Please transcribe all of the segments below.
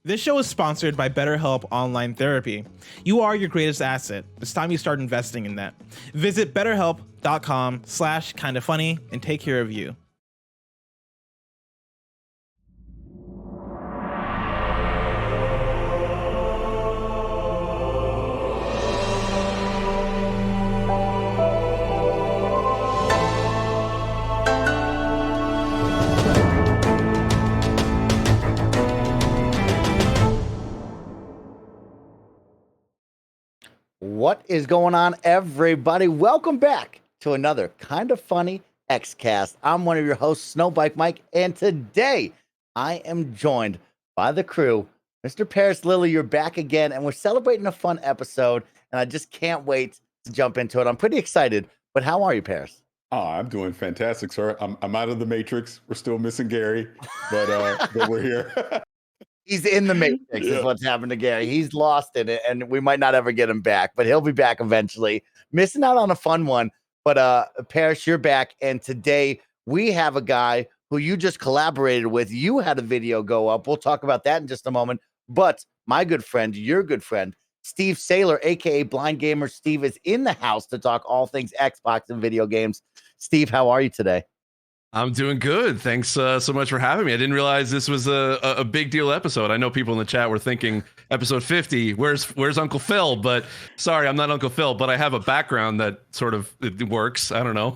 This show is sponsored by BetterHelp Online Therapy. You are your greatest asset. It's time you start investing in that. Visit betterhelp.com/kindafunny and take care of you. What is going on, everybody? Welcome back to another Kind of Funny Xcast. I'm one of your hosts, Snowbike Mike, and today I am joined by the crew. Mr. Parris Lilly, you're back again, and we're celebrating a fun episode, and I just can't wait to jump into it. I'm pretty excited, but how are you, Parris? Oh, I'm doing fantastic, sir. I'm out of the Matrix. We're still missing Gary, but we're here. He's in the Matrix, is what's happened to Gary. He's lost in it, and we might not ever get him back, but he'll be back eventually. Missing out on a fun one, but Parris, you're back, and today we have a guy who you just collaborated with. You had a video go up. We'll talk about that in just a moment. But my good friend, your good friend, Steve Saylor, aka Blind Gamer Steve, is in the house to talk all things Xbox and video games. Steve, how are you today? I'm doing good. Thanks so much for having me. I didn't realize this was a big deal episode. I know people in the chat were thinking episode 50, where's Uncle Phil? But sorry, I'm not Uncle Phil, but I have a background that sort of it works. I don't know.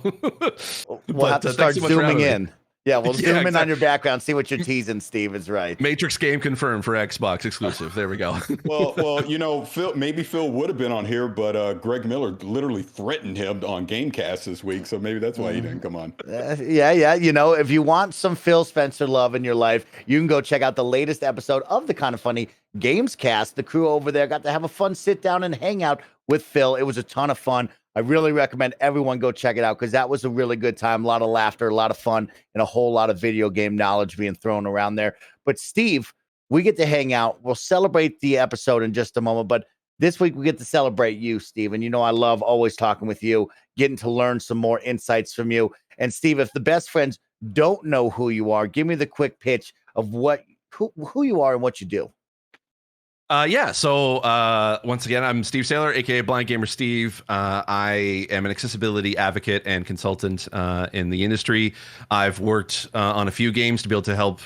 We'll have to start zooming in. Yeah, we'll zoom in exactly. on your background, see what you're teasing, Steve is right. Matrix game confirmed for Xbox exclusive. There we go. well, you know, Phil would have been on here, but Greg Miller literally threatened him on Gamecast this week, so maybe that's why he didn't come on. Yeah. You know, if you want some Phil Spencer love in your life, you can go check out the latest episode of the Kind of Funny Games Cast. The crew over there got to have a fun sit down and hang out with Phil. It was a ton of fun. I really recommend everyone go check it out because that was a really good time. A lot of laughter, a lot of fun, and a whole lot of video game knowledge being thrown around there. But Steve, we get to hang out. We'll celebrate the episode in just a moment. But this week we get to celebrate you, Steve. And you know I love always talking with you, getting to learn some more insights from you. And Steve, if the best friends don't know who you are, give me the quick pitch of who you are and what you do. So once again, I'm Steve Saylor, aka Blind Gamer Steve. I am an accessibility advocate and consultant in the industry. I've worked on a few games to be able to help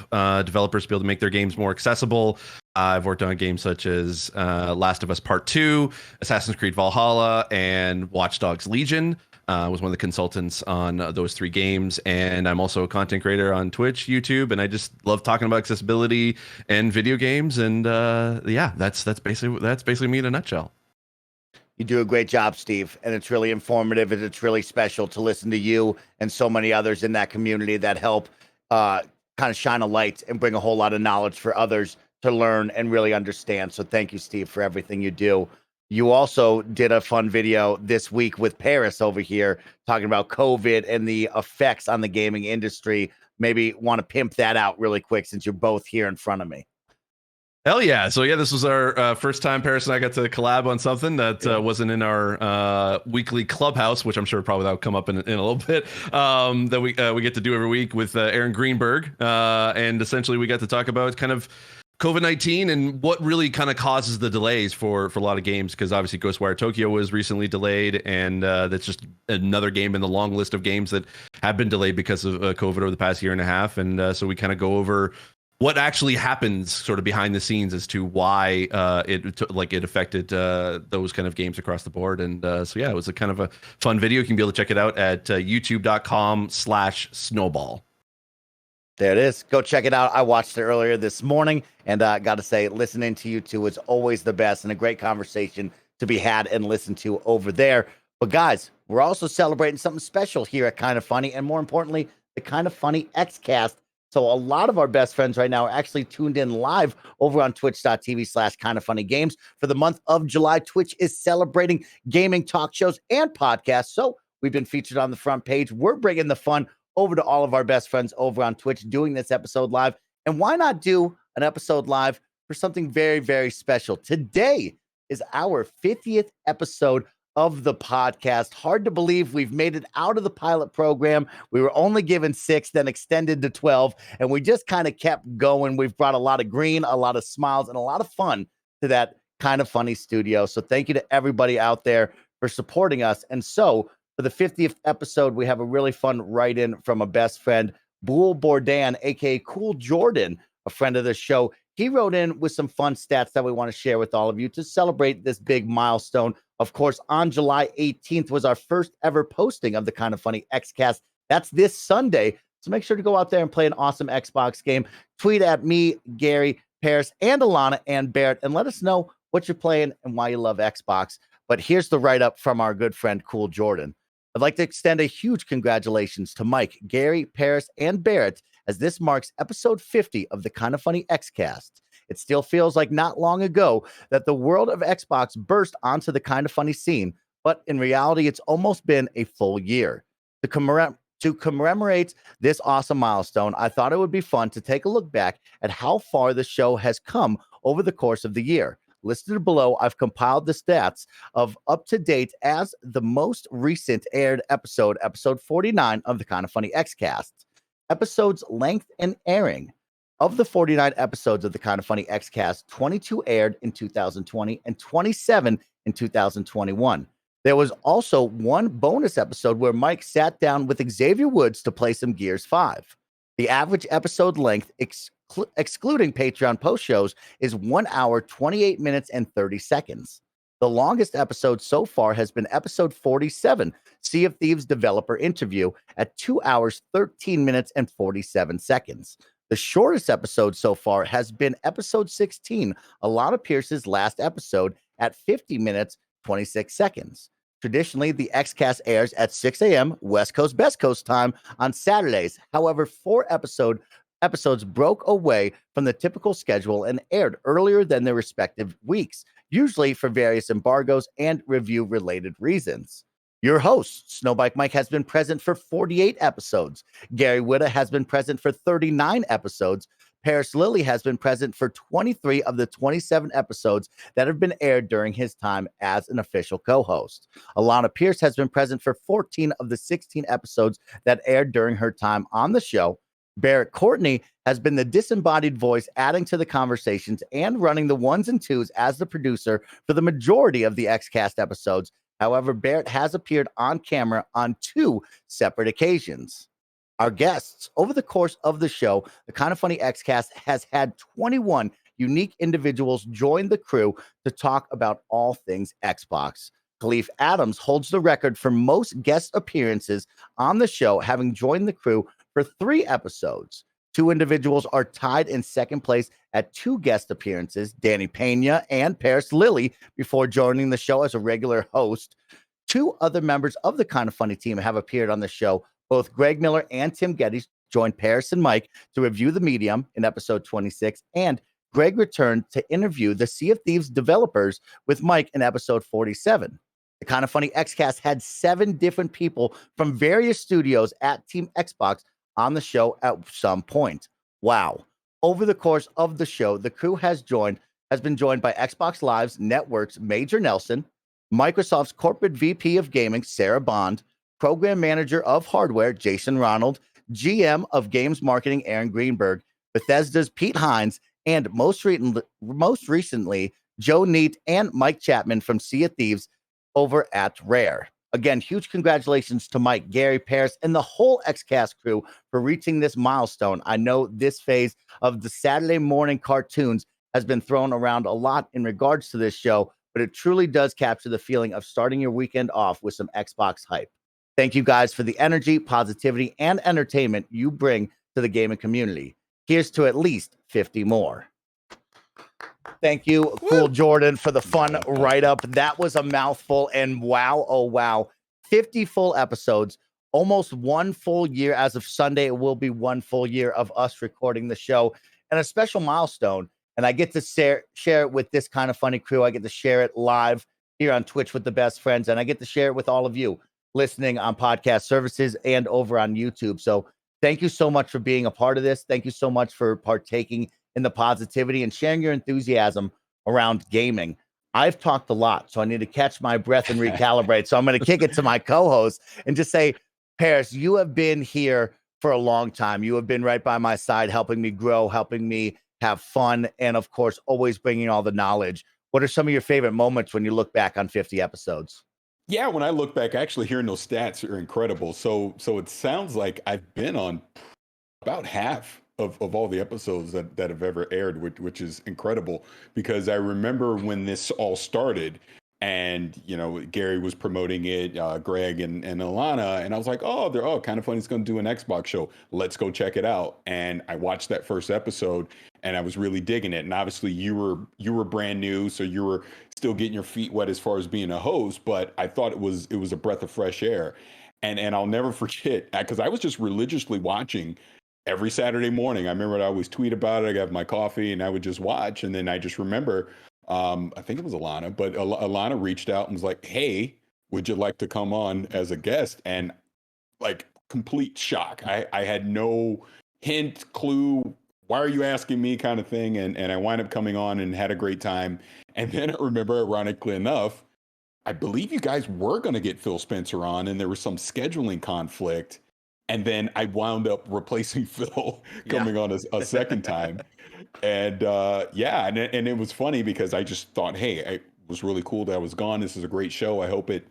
developers be able to make their games more accessible. I've worked on games such as Last of Us Part 2, Assassin's Creed Valhalla, and Watch Dogs Legion. Was one of the consultants on those three games, and I'm also a content creator on Twitch, YouTube, and I just love talking about accessibility and video games. And that's basically me in a nutshell. You do a great job, Steve, and it's really informative, and it's really special to listen to you and so many others in that community that help kind of shine a light and bring a whole lot of knowledge for others to learn and really understand. So thank you, Steve, for everything you do. You also did a fun video this week with Parris over here talking about COVID and the effects on the gaming industry. Maybe want to pimp that out really quick since you're both here in front of me. Hell yeah. So yeah, this was our first time Parris and I got to collab on something that wasn't in our weekly clubhouse, which I'm sure probably that'll come up in a little bit, that we get to do every week with Aaron Greenberg. And essentially we got to talk about kind of COVID-19 and what really kind of causes the delays for a lot of games, because obviously Ghostwire Tokyo was recently delayed, and that's just another game in the long list of games that have been delayed because of COVID over the past year and a half. And so we kind of go over what actually happens sort of behind the scenes as to why it affected those kind of games across the board. And so yeah, it was a kind of a fun video. You can be able to check it out at youtube.com/snowball. There it is. Go check it out. I watched it earlier this morning, and got to say, listening to you two is always the best and a great conversation to be had and listened to over there. But guys, we're also celebrating something special here at Kind of Funny, and more importantly, the Kind of Funny Xcast. So a lot of our best friends right now are actually tuned in live over on twitch.tv/kindoffunnygames. For the month of July, Twitch is celebrating gaming talk shows and podcasts. So we've been featured on the front page. We're bringing the fun over to all of our best friends over on Twitch doing this episode live. And why not do an episode live for something very, very special? Today is our 50th episode of the podcast. Hard to believe we've made it out of the pilot program. We were only given 6, then extended to 12, and we just kind of kept going. We've brought a lot of green, a lot of smiles, and a lot of fun to that Kind of Funny studio. So thank you to everybody out there for supporting us. And so for the 50th episode, we have a really fun write-in from a best friend, Boole Bourdain, aka Cool Jordan, a friend of the show. He wrote in with some fun stats that we want to share with all of you to celebrate this big milestone. Of course, on July 18th was our first ever posting of the Kind of Funny Xcast. That's this Sunday. So make sure to go out there and play an awesome Xbox game. Tweet at me, Gary, Parris, and Alana and Barrett, and let us know what you're playing and why you love Xbox. But here's the write-up from our good friend, Cool Jordan. I'd like to extend a huge congratulations to Mike, Gary, Parris, and Barrett, as this marks episode 50 of the Kind of Funny Xcast. It still feels like not long ago that the world of Xbox burst onto the Kind of Funny scene, but in reality, it's almost been a full year. To commemorate this awesome milestone, I thought it would be fun to take a look back at how far the show has come over the course of the year. Listed below, I've compiled the stats of up to date as the most recent aired episode 49 of the Kind of Funny Xcast. Episodes length and airing. Of the 49 episodes of the Kind of Funny Xcast, 22 aired in 2020 and 27 in 2021. There was also one bonus episode where Mike sat down with Xavier Woods to play some Gears 5. The average episode length, excluding Patreon post shows, is 1 hour, 28 minutes, and 30 seconds. The longest episode so far has been episode 47, Sea of Thieves developer interview, at 2 hours, 13 minutes, and 47 seconds. The shortest episode so far has been episode 16, Alana Pierce's last episode, at 50 minutes, 26 seconds. Traditionally, the Xcast airs at 6 a.m. West Coast, Best Coast time on Saturdays. However, 4 episodes broke away from the typical schedule and aired earlier than their respective weeks, usually for various embargoes and review-related reasons. Your host, Snowbike Mike, has been present for 48 episodes. Gary Whitta has been present for 39 episodes. Parris Lilly has been present for 23 of the 27 episodes that have been aired during his time as an official co-host. Alana Pierce has been present for 14 of the 16 episodes that aired during her time on the show. Barrett Courtney has been the disembodied voice, adding to the conversations and running the ones and twos as the producer for the majority of the Xcast episodes. However, Barrett has appeared on camera on 2 separate occasions. Our guests, over the course of the show, the Kind of Funny Xcast has had 21 unique individuals join the crew to talk about all things Xbox. Khalif Adams holds the record for most guest appearances on the show, having joined the crew for 3 episodes. 2 individuals are tied in second place at 2 guest appearances, Danny Pena and Parris Lilly, before joining the show as a regular host. 2 other members of the Kind of Funny team have appeared on the show. Both Greg Miller and Tim Geddes joined Parris and Mike to review The Medium in episode 26, and Greg returned to interview the Sea of Thieves developers with Mike in episode 47. The Kind of Funny Xcast had 7 different people from various studios at Team Xbox on the show at some point. Wow. Over the course of the show, the crew has been joined by Xbox Live's Network's Major Nelson, Microsoft's Corporate VP of Gaming, Sarah Bond, Program Manager of Hardware, Jason Ronald, GM of Games Marketing, Aaron Greenberg, Bethesda's Pete Hines, and most recently, Joe Neat and Mike Chapman from Sea of Thieves over at Rare. Again, huge congratulations to Mike, Gary, Parris, and the whole Xcast crew for reaching this milestone. I know this phase of the Saturday morning cartoons has been thrown around a lot in regards to this show, but it truly does capture the feeling of starting your weekend off with some Xbox hype. Thank you guys for the energy, positivity, and entertainment you bring to the gaming community. Here's to at least 50 more. Thank you, Cool Jordan, for the fun write-up. That was a mouthful, and wow, oh wow, 50 full episodes, almost 1 full year. As of Sunday, it will be 1 full year of us recording the show, and a special milestone. And I get to share it with this Kind of Funny crew. I get to share it live here on Twitch with the best friends, and I get to share it with all of you listening on podcast services and over on YouTube. So thank you so much for being a part of this. Thank you so much for partaking in the positivity and sharing your enthusiasm around gaming. I've talked a lot, so I need to catch my breath and recalibrate. So I'm going to kick it to my co-host and just say, Parris, you have been here for a long time. You have been right by my side, helping me grow, helping me have fun, and of course, always bringing all the knowledge. What are some of your favorite moments when you look back on 50 episodes? Yeah, when I look back, actually hearing those stats are incredible. So it sounds like I've been on about half of all the episodes that have ever aired, which is incredible, because I remember when this all started and, Gary was promoting it, Greg and Alana, and I was like, they're kind of funny. It's going to do an Xbox show. Let's go check it out. And I watched that first episode and I was really digging it. And obviously you were brand new, so you were still getting your feet wet as far as being a host, but I thought it was a breath of fresh air. And I'll never forget, because I was just religiously watching every Saturday morning. I remember I always tweet about it. I got my coffee and I would just watch. And then I just remember, I think it was Alana, but Alana reached out and was like, hey, would you like to come on as a guest? And like complete shock. I had no hint, clue. Why are you asking me kind of thing? And I wind up coming on and had a great time. And then I remember, ironically enough, I believe you guys were going to get Phil Spencer on and there was some scheduling conflict. And then I wound up replacing Phil coming on a second time. And and it was funny because I just thought, hey, it was really cool that I was gone. This is a great show. I hope it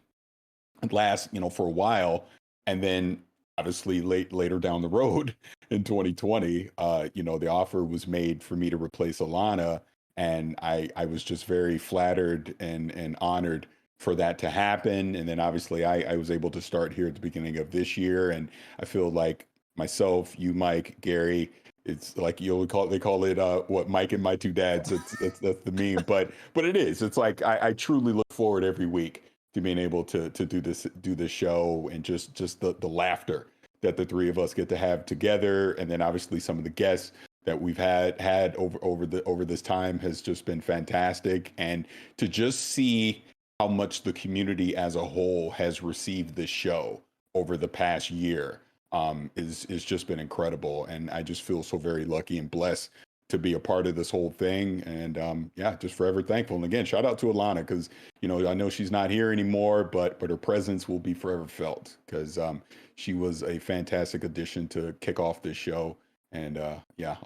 lasts, for a while. And then obviously later down the road in 2020, the offer was made for me to replace Alana. And I was just very flattered and honored for that to happen. And then obviously I was able to start here at the beginning of this year. And I feel like myself, you, Mike, Gary, it's like they call it what Mike and my two dads. That's the meme, but it is. It's like I truly look forward every week to being able to do this show, and just the laughter that the three of us get to have together. And then obviously some of the guests that we've had over this time has just been fantastic. And to just see how much the community as a whole has received this show over the past year is just been incredible. And I just feel so very lucky and blessed to be a part of this whole thing. And just forever thankful. And again, shout out to Alana, because I know she's not here anymore, but her presence will be forever felt, because she was a fantastic addition to kick off this show. And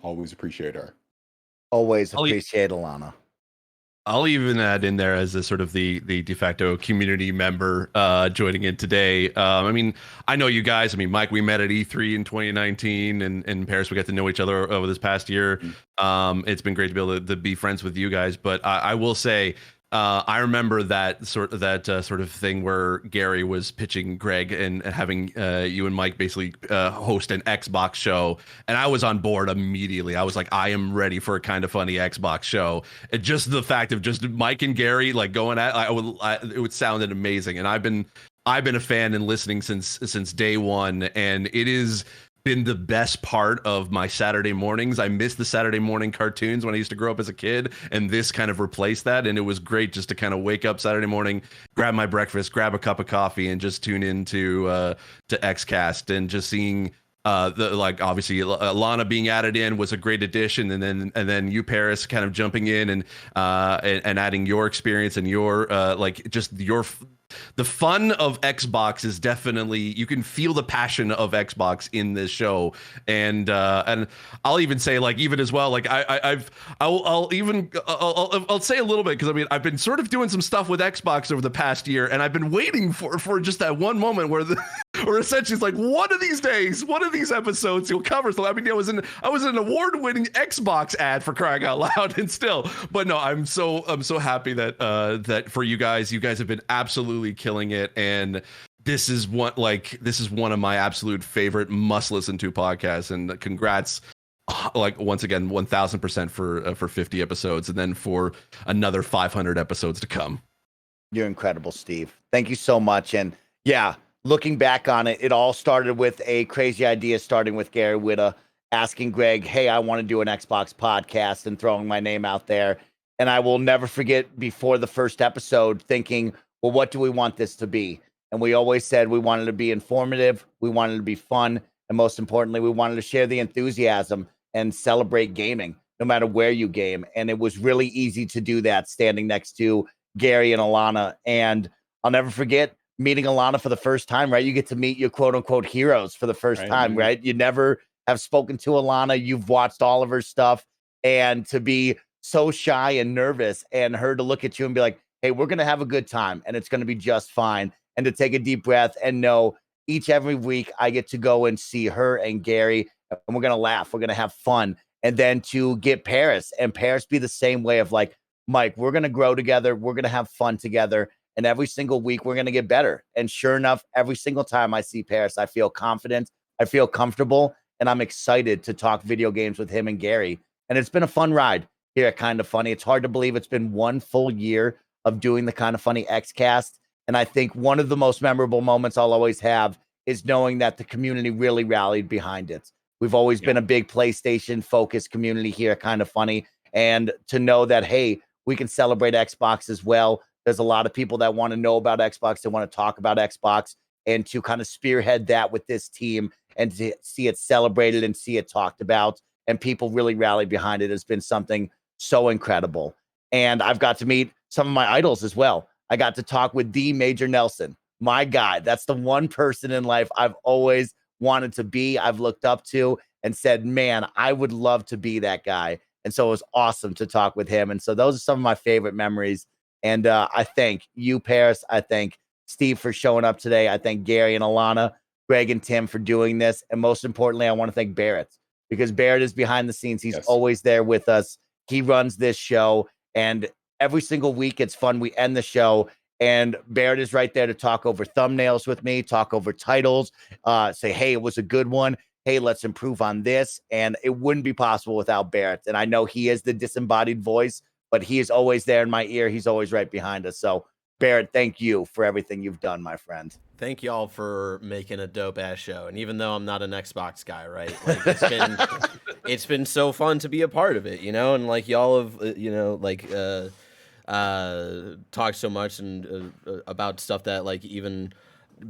always appreciate her. Always appreciate Alana. I'll even add in there as a sort of the de facto community member joining in today. I mean, I know you guys. I mean, Mike, we met at E3 in 2019, and in Paris, we got to know each other over this past year. It's been great to be able to be friends with you guys. But I will say, I remember that sort of thing where Gary was pitching Greg and having you and Mike basically host an Xbox show, and I was on board immediately. I was like, I am ready for a kind of funny Xbox show. And just the fact of just Mike and Gary like going at it would sounded amazing. And I've been a fan and listening since day one, and it is been the best part of my Saturday mornings. I miss the Saturday morning cartoons when I used to grow up as a kid, and this kind of replaced that. And it was great just to kind of wake up Saturday morning, grab my breakfast, grab a cup of coffee, and just tune into to Xcast, and just seeing obviously Alana being added in was a great addition, and then you, Parris, kind of jumping in and adding your experience and your the fun of Xbox is definitely, you can feel the passion of Xbox in this show. And I'll even say, like, even as well, like I'll say a little bit, because I mean, I've been sort of doing some stuff with Xbox over the past year, and I've been waiting for just that one moment where or essentially it's like, one of these days, one of these episodes you'll cover. So I mean, I was in an award-winning Xbox ad, for crying out loud, and still, but no, I'm so happy that for you guys have been absolutely killing it. And this is one of my absolute favorite must listen to podcasts, and congrats, like, once again, 1000% for 50 episodes, and then for another 500 episodes to come. You're incredible, Steve. Thank you so much. And yeah, looking back on it, it all started with a crazy idea, starting with Gary Whitta asking Greg, hey, I want to do an Xbox podcast, and throwing my name out there. And I will never forget, before the first episode, thinking, well, what do we want this to be? And we always said we wanted to be informative, we wanted to be fun, and most importantly, we wanted to share the enthusiasm and celebrate gaming, no matter where you game. And it was really easy to do that, standing next to Gary and Alana. And I'll never forget meeting Alana for the first time, right? You get to meet your quote unquote heroes for the first time, right? You never have spoken to Alana. You've watched all of her stuff, and to be so shy and nervous, and her to look at you and be like, hey, we're going to have a good time and it's going to be just fine. And to take a deep breath and know every week I get to go and see her and Gary, and we're going to laugh. We're going to have fun. And then to get Parris, and Parris be the same way of like, Mike, we're going to grow together. We're going to have fun together. And every single week we're going to get better. And sure enough, every single time I see Parris, I feel confident. I feel comfortable. And I'm excited to talk video games with him and Gary. And it's been a fun ride here at Kind of Funny. It's hard to believe it's been 1 full year of doing the Kind of Funny Xcast. And I think one of the most memorable moments I'll always have is knowing that the community really rallied behind it. We've always been a big PlayStation focused community here at Kind of Funny. And to know that, hey, we can celebrate Xbox as well. There's a lot of people that want to know about Xbox. They want to talk about Xbox, and to kind of spearhead that with this team and to see it celebrated and see it talked about and people really rally behind it has been something so incredible. And I've got to meet some of my idols as well. I got to talk with the Major Nelson, my guy. That's the one person in life I've always wanted to be, I've looked up to and said, man, I would love to be that guy. And so it was awesome to talk with him. And so those are some of my favorite memories. And I thank you, Parris. I thank Steve for showing up today. I thank Gary and Alana, Greg and Tim for doing this. And most importantly, I want to thank Barrett, because Barrett is behind the scenes. He's always there with us. He runs this show. And every single week, it's fun. We end the show, and Barrett is right there to talk over thumbnails with me, talk over titles, say, hey, it was a good one. Hey, let's improve on this. And it wouldn't be possible without Barrett. And I know he is the disembodied voice, but he is always there in my ear. He's always right behind us. So Barrett, thank you for everything you've done, my friend. Thank y'all for making a dope ass show. And even though I'm not an Xbox guy, right? Like it's been so fun to be a part of it, you know? And like y'all have, you know, like talked so much and about stuff that like even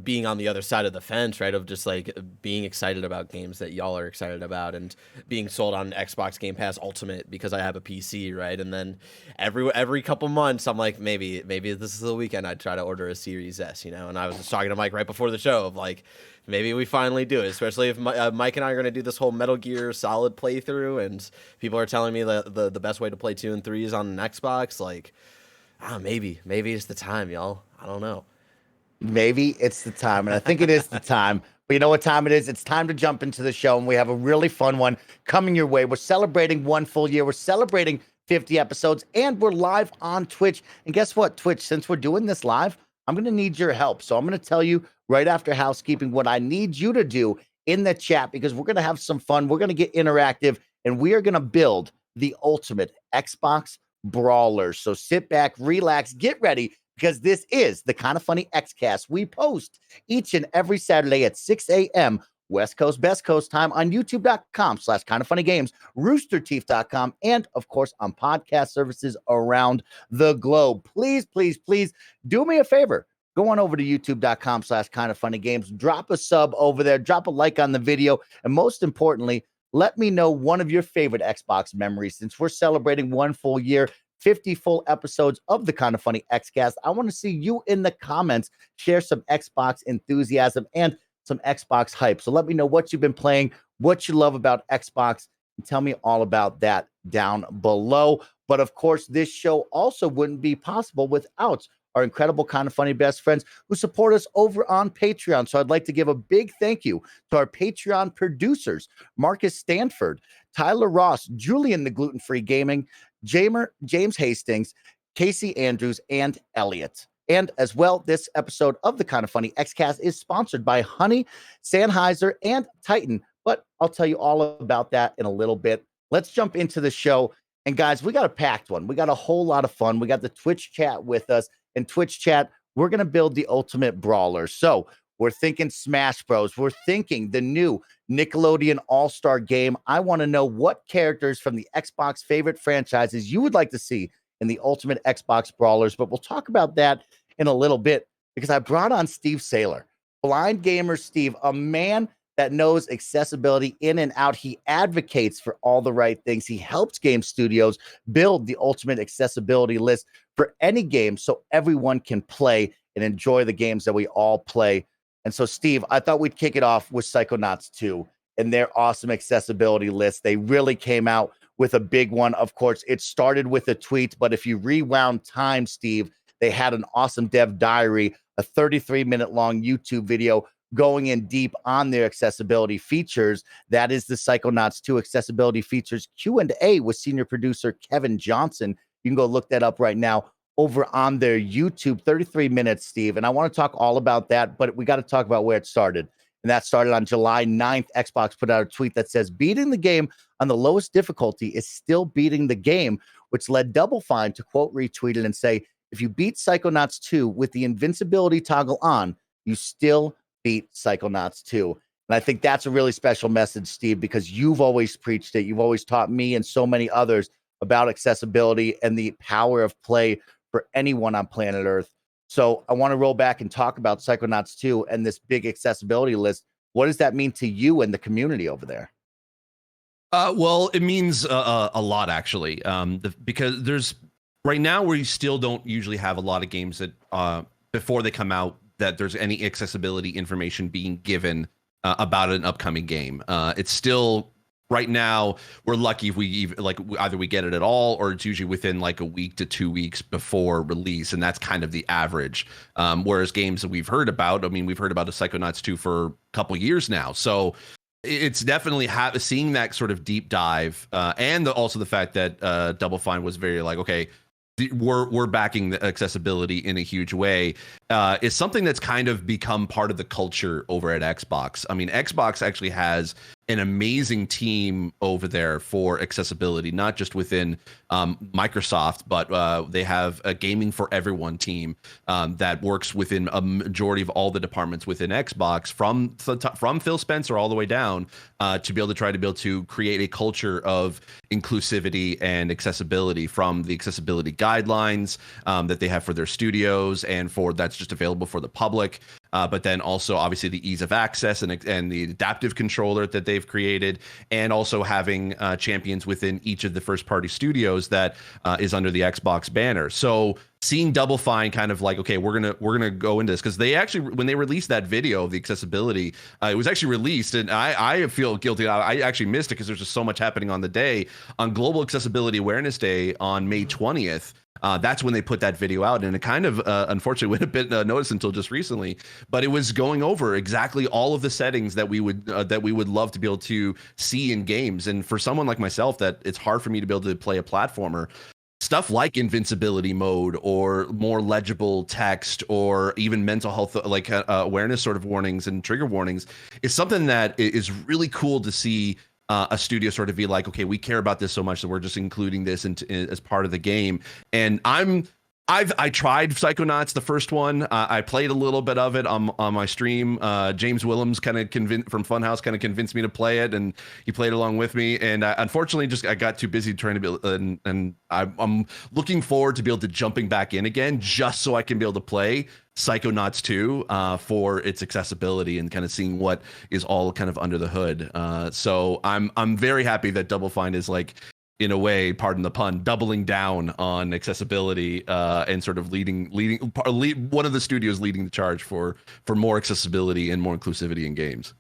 being on the other side of the fence, right, of just like being excited about games that y'all are excited about, and being sold on Xbox Game Pass Ultimate because I have a PC, right? And then every couple months I'm like, maybe this is the weekend I'd try to order a Series S, you know? And I was just talking to Mike right before the show of like, maybe we finally do it, especially if Mike and I are going to do this whole Metal Gear Solid playthrough, and people are telling me that the best way to play 2 and 3 is on an Xbox. Like, maybe it's the time, y'all. I don't know. Maybe it's the time, and I think it is the time. But you know what time it is? It's time to jump into the show, and we have a really fun one coming your way. We're celebrating 1 full year. We're celebrating 50 episodes, and we're live on Twitch. And guess what, Twitch, since we're doing this live, I'm going to need your help. So I'm going to tell you right after housekeeping what I need you to do in the chat, because we're going to have some fun. We're going to get interactive, and we are going to build the ultimate Xbox Brawler. So sit back, relax, get ready, because this is the Kind of Funny Xcast. We post each and every Saturday at 6 a.m. West Coast, Best Coast time on youtube.com/kindoffunnygames, roosterteeth.com, and of course on podcast services around the globe. Please, please, please do me a favor. Go on over to youtube.com/kindoffunnygames. Drop a sub over there. Drop a like on the video. And most importantly, let me know one of your favorite Xbox memories. Since we're celebrating 1 full year, 50 full episodes of the Kind of Funny Xcast, I want to see you in the comments share some Xbox enthusiasm and some Xbox hype. So let me know what you've been playing, what you love about Xbox, and tell me all about that down below. But of course, this show also wouldn't be possible without our incredible Kind of Funny best friends who support us over on Patreon. So I'd like to give a big thank you to our Patreon producers, Marcus Stanford, Tyler Ross, Julian the Gluten-Free Gaming, James Hastings, Casey Andrews, and Elliot. And as well, this episode of the Kind of Funny Xcast is sponsored by Honey, Sennheiser, and Titan. But I'll tell you all about that in a little bit. Let's jump into the show. And guys, we got a packed one. We got a whole lot of fun. We got the Twitch chat with us. In Twitch chat, we're going to build the ultimate brawler. So we're thinking Smash Bros. We're thinking the new Nickelodeon All-Star game. I want to know what characters from the Xbox favorite franchises you would like to see in the ultimate Xbox brawlers. But we'll talk about that in a little bit, because I brought on Steve Saylor, Blind Gamer Steve, a man that knows accessibility in and out. He advocates for all the right things. He helps game studios build the ultimate accessibility list for any game so everyone can play and enjoy the games that we all play. And so, Steve, I thought we'd kick it off with Psychonauts 2 and their awesome accessibility list. They really came out with a big one. Of course, it started with a tweet, but if you rewound time, Steve, they had an awesome dev diary, a 33-minute long YouTube video going in deep on their accessibility features. That is the Psychonauts 2 accessibility features Q&A with senior producer Kevin Johnson. You can go look that up right now over on their YouTube. 33 minutes, Steve. And I want to talk all about that, but we got to talk about where it started. And that started on July 9th. Xbox put out a tweet that says, beating the game on the lowest difficulty is still beating the game, which led Double Fine to quote retweet it and say, if you beat Psychonauts 2 with the invincibility toggle on, you still beat Psychonauts 2. And I think that's a really special message, Steve, because you've always preached it. You've always taught me and so many others about accessibility and the power of play for anyone on planet Earth. So I want to roll back and talk about Psychonauts 2 and this big accessibility list. What does that mean to you and the community over there? Well, it means a lot, actually, because there's right now we still don't usually have a lot of games that before they come out that there's any accessibility information being given about an upcoming game. It's still right now we're lucky if we even either we get it at all or it's usually within like a week to 2 weeks before release, and that's kind of the average. Whereas games that we've heard about, I mean, we've heard about the Psychonauts 2 for a couple years now, so it's definitely seeing that sort of deep dive, and also the fact that Double Fine was very like, okay, we're backing the accessibility in a huge way, is something that's kind of become part of the culture over at Xbox. I mean, Xbox actually has an amazing team over there for accessibility, not just within Microsoft, but they have a gaming for everyone team that works within a majority of all the departments within Xbox, from Phil Spencer all the way down, to be able to create a culture of inclusivity and accessibility, from the accessibility guidelines that they have for their studios and for that's just available for the public. But then also obviously the ease of access and the adaptive controller that they've created, and also having champions within each of the first party studios that is under the Xbox banner. So seeing Double Fine kind of like, okay, we're gonna go into this, because they actually, when they released that video of the accessibility, it was actually released, and I feel guilty. I actually missed it because there's just so much happening on the day, on Global Accessibility Awareness Day on May 20th. That's when they put that video out, and it kind of unfortunately went a bit noticed until just recently. But it was going over exactly all of the settings that we would love to be able to see in games. And for someone like myself, that it's hard for me to be able to play a platformer, stuff like invincibility mode or more legible text or even mental health awareness sort of warnings and trigger warnings is something that is really cool to see. A studio sort of be like, okay, we care about this so much that we're just including this as part of the game. And I tried Psychonauts, the first one. I played a little bit of it on my stream. James Willems from Funhouse kind of convinced me to play it, and he played along with me. And unfortunately, I got too busy trying to be. And I'm looking forward to be able to jumping back in again, just so I can be able to play Psychonauts 2 for its accessibility and kind of seeing what is all kind of under the hood. So I'm very happy that Double Fine is like, in a way, pardon the pun, doubling down on accessibility and sort of leading one of the studios leading the charge for more accessibility and more inclusivity in games.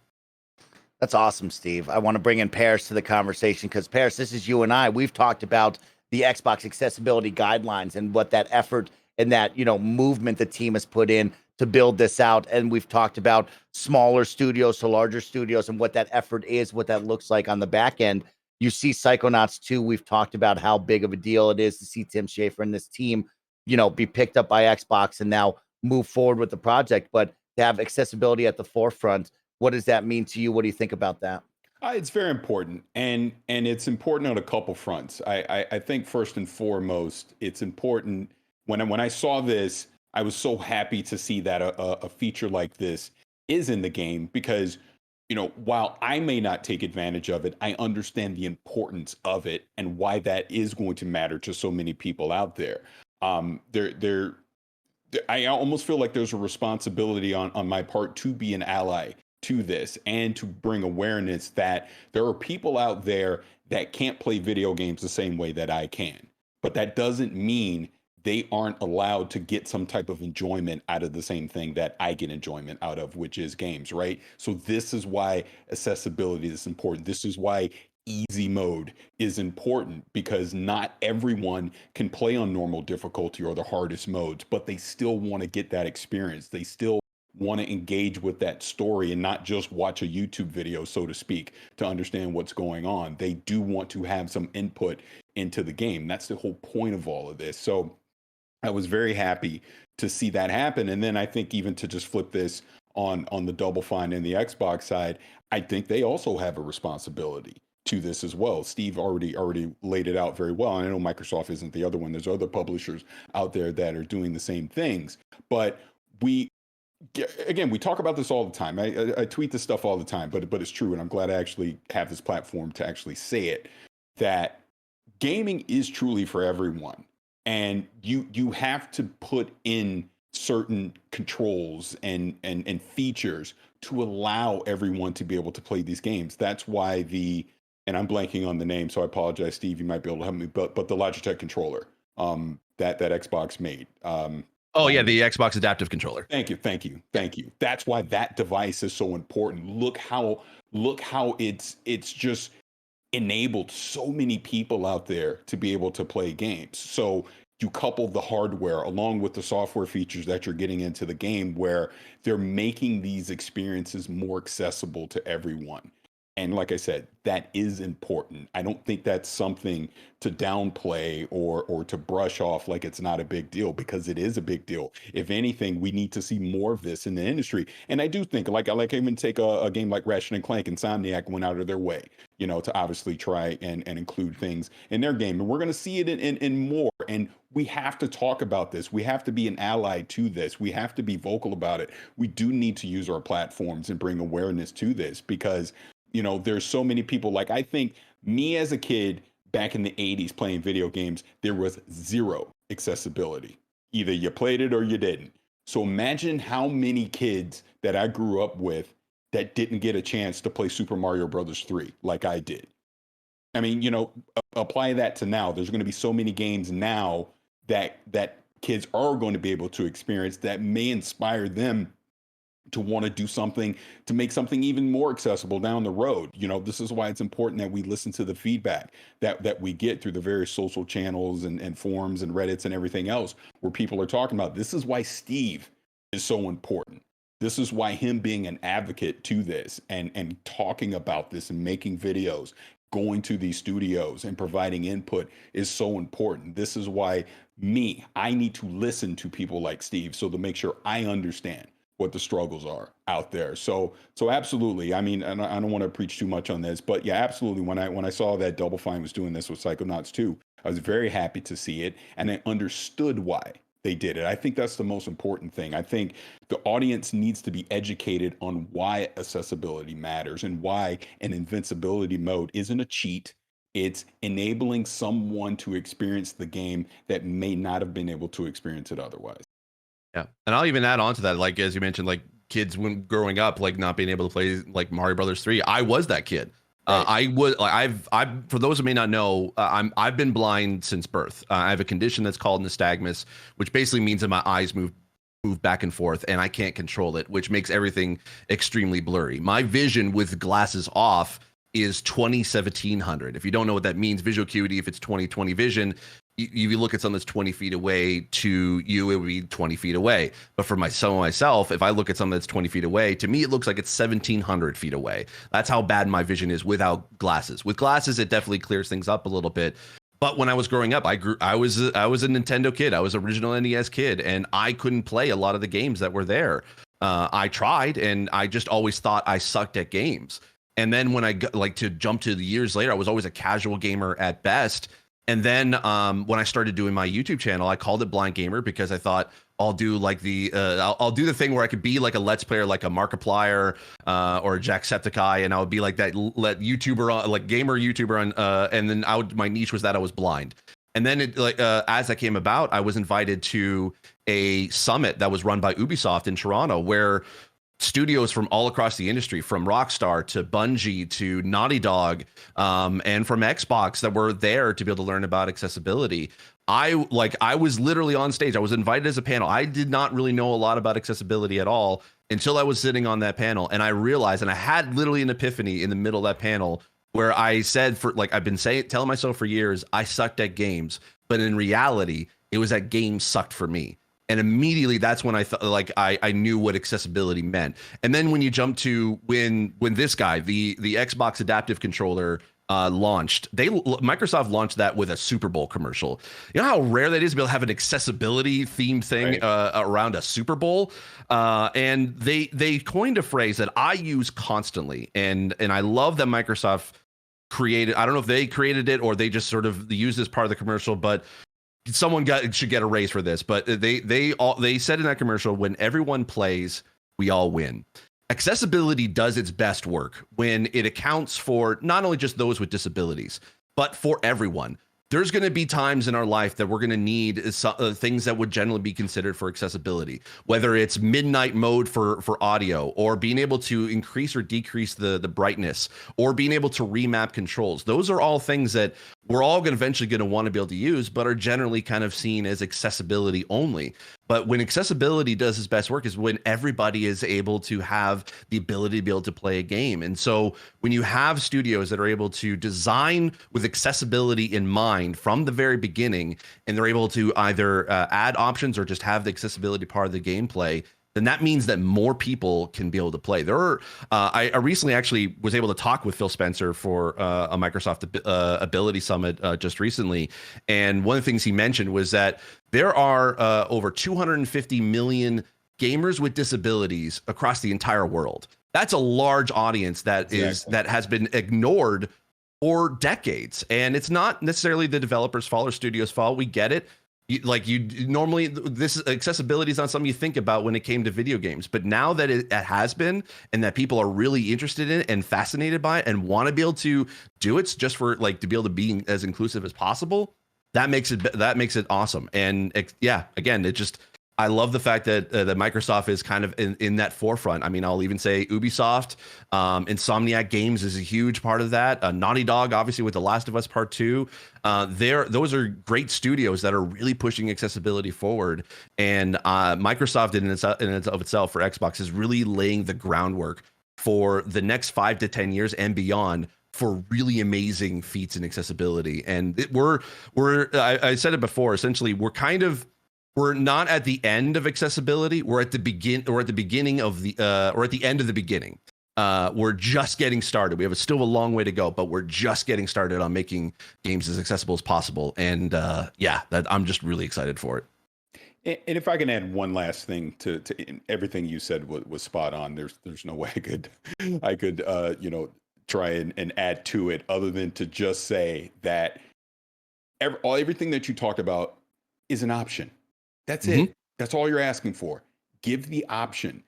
That's awesome, Steve. I want to bring in Parris to the conversation, because Parris, this is you and I. We've talked about the Xbox accessibility guidelines and what that effort and that, movement the team has put in to build this out. And we've talked about smaller studios to larger studios and what that effort is, what that looks like on the back end. You see Psychonauts 2, we've talked about how big of a deal it is to see Tim Schafer and this team, be picked up by Xbox and now move forward with the project. But to have accessibility at the forefront, what does that mean to you? What do you think about that? It's very important, and it's important on a couple fronts. I think first and foremost, it's important. When I saw this, I was so happy to see that a feature like this is in the game, because while I may not take advantage of it, I understand the importance of it and why that is going to matter to so many people out there. I almost feel like there's a responsibility on my part to be an ally to this and to bring awareness that there are people out there that can't play video games the same way that I can. But that doesn't mean they aren't allowed to get some type of enjoyment out of the same thing that I get enjoyment out of, which is games, right? So this is why accessibility is important. This is why easy mode is important, because not everyone can play on normal difficulty or the hardest modes, but they still want to get that experience. They still want to engage with that story and not just watch a YouTube video, so to speak, to understand what's going on. They do want to have some input into the game. That's the whole point of all of this. So I was very happy to see that happen. And then I think even to just flip this on the Double Fine and the Xbox side, I think they also have a responsibility to this as well. Steve already laid it out very well. And I know Microsoft isn't the other one. There's other publishers out there that are doing the same things. But we talk about this all the time. I tweet this stuff all the time, but it's true. And I'm glad I actually have this platform to actually say it, that gaming is truly for everyone. And you have to put in certain controls and features to allow everyone to be able to play these games. That's why and I'm blanking on the name, so I apologize, Steve, you might be able to help me, but the Logitech controller that Xbox made. The Xbox Adaptive Controller. Thank you. That's why that device is so important. Look how it's just enabled so many people out there to be able to play games. So you couple the hardware along with the software features that you're getting into the game, where they're making these experiences more accessible to everyone. And like I said, that is important. I don't think that's something to downplay or to brush off like it's not a big deal, because it is a big deal. If anything, we need to see more of this in the industry. And I do think, like even take a game like Ratchet and Clank, Insomniac went out of their way, to obviously try and include things in their game. And we're going to see it in more. And we have to talk about this. We have to be an ally to this. We have to be vocal about it. We do need to use our platforms and bring awareness to this, because there's so many people. Like, I think me as a kid back in the 80s playing video games, there was zero accessibility. Either you played it or you didn't. So imagine how many kids that I grew up with that didn't get a chance to play Super Mario Brothers 3 like I did. I mean, apply that to now. There's going to be so many games now that kids are going to be able to experience that may inspire them to want to do something to make something even more accessible down the road. This is why it's important that we listen to the feedback that we get through the various social channels and forums and Reddits and everything else, where people are talking about. This is why Steve is so important. This is why him being an advocate to this and talking about this and making videos, going to these studios and providing input is so important. This is why I need to listen to people like Steve, so to make sure I understand what the struggles are out there. So absolutely. I mean, and I don't want to preach too much on this, but yeah, absolutely. When I saw that Double Fine was doing this with Psychonauts 2, I was very happy to see it, and I understood why they did it. I think that's the most important thing. I think the audience needs to be educated on why accessibility matters and why an invincibility mode isn't a cheat. It's enabling someone to experience the game that may not have been able to experience it otherwise. Yeah, and I'll even add on to that, like as you mentioned, like kids when growing up, like not being able to play like Mario Brothers 3. I was that kid. Right. I was like, I've for those who may not know, I've been blind since birth. I have a condition that's called nystagmus, which basically means that my eyes move back and forth, and I can't control it, which makes everything extremely blurry. My vision with glasses off is 20/1700. If you don't know what that means, visual acuity, if it's 20/20 vision, you look at something that's 20 feet away to you, it would be 20 feet away. But for myself, if I look at something that's 20 feet away, to me, it looks like it's 1700 feet away. That's how bad my vision is without glasses. With glasses, it definitely clears things up a little bit. But when I was growing up, I was a Nintendo kid. I was an original NES kid, and I couldn't play a lot of the games that were there. I tried, and I just always thought I sucked at games. And then when I got, like, to jump to the years later, I was always a casual gamer at best. And then when I started doing my YouTube channel, I called it Blind Gamer, because I thought I'll do like I'll do the thing where I could be like a Let's Player, like a Markiplier or a Jacksepticeye, and I would be like that YouTuber, like gamer YouTuber, and then my niche was that I was blind. And then as that came about, I was invited to a summit that was run by Ubisoft in Toronto, where studios from all across the industry, from Rockstar to Bungie to Naughty Dog, and from Xbox, that were there to be able to learn about accessibility. I was literally on stage. I was invited as a panel. I did not really know a lot about accessibility at all until I was sitting on that panel, and I realized, and I had literally an epiphany in the middle of that panel where I said, I've been telling myself for years, I sucked at games, but in reality, it was that games sucked for me. And immediately that's when I thought, I knew what accessibility meant. And then when you jump to when this guy, the Xbox adaptive controller, launched, Microsoft launched that with a Super Bowl commercial. You know how rare that is to be able to have an accessibility themed thing around a Super Bowl. And they coined a phrase that I use constantly, and I love that Microsoft created. I don't know if they created it or they just sort of used this part of the commercial, but someone should get a raise for this. But they said in that commercial, when everyone plays, we all win. Accessibility does its best work when it accounts for not only just those with disabilities, but for everyone. There's going to be times in our life that we're going to need things that would generally be considered for accessibility, whether it's midnight mode for audio, or being able to increase or decrease the brightness, or being able to remap controls. Those are all things that we're all eventually going to want to be able to use, but are generally kind of seen as accessibility only. But when accessibility does its best work is when everybody is able to have the ability to be able to play a game. And so when you have studios that are able to design with accessibility in mind from the very beginning, and they're able to either add options or just have the accessibility part of the gameplay, then that means that more people can be able to play. I recently actually was able to talk with Phil Spencer for a Microsoft Ability Summit just recently. And one of the things he mentioned was that there are over 250 million gamers with disabilities across the entire world. That's a large audience that has been ignored for decades. And it's not necessarily the developers' fault or studio's fault. We get it. Normally, this accessibility is not something you think about when it came to video games, but now that it has been, and that people are really interested in it and fascinated by it and want to be able to do it just for to be able to be as inclusive as possible, that makes it awesome. And again, I love the fact that that Microsoft is kind of in that forefront. I mean, I'll even say Ubisoft, Insomniac Games is a huge part of that. Naughty Dog, obviously, with The Last of Us Part 2. Those are great studios that are really pushing accessibility forward. And Microsoft in and of itself for Xbox is really laying the groundwork for the next 5 to 10 years and beyond for really amazing feats in accessibility. And I said it before, essentially, we're not at the end of accessibility. We're at the beginning of the end of the beginning. We're just getting started. We have still a long way to go, but we're just getting started on making games as accessible as possible. And I'm just really excited for it. And if I can add one last thing to everything you said was spot on. There's no way I could try and add to it other than to just say that everything that you talked about is an option. That's it. That's all you're asking for. Give the option.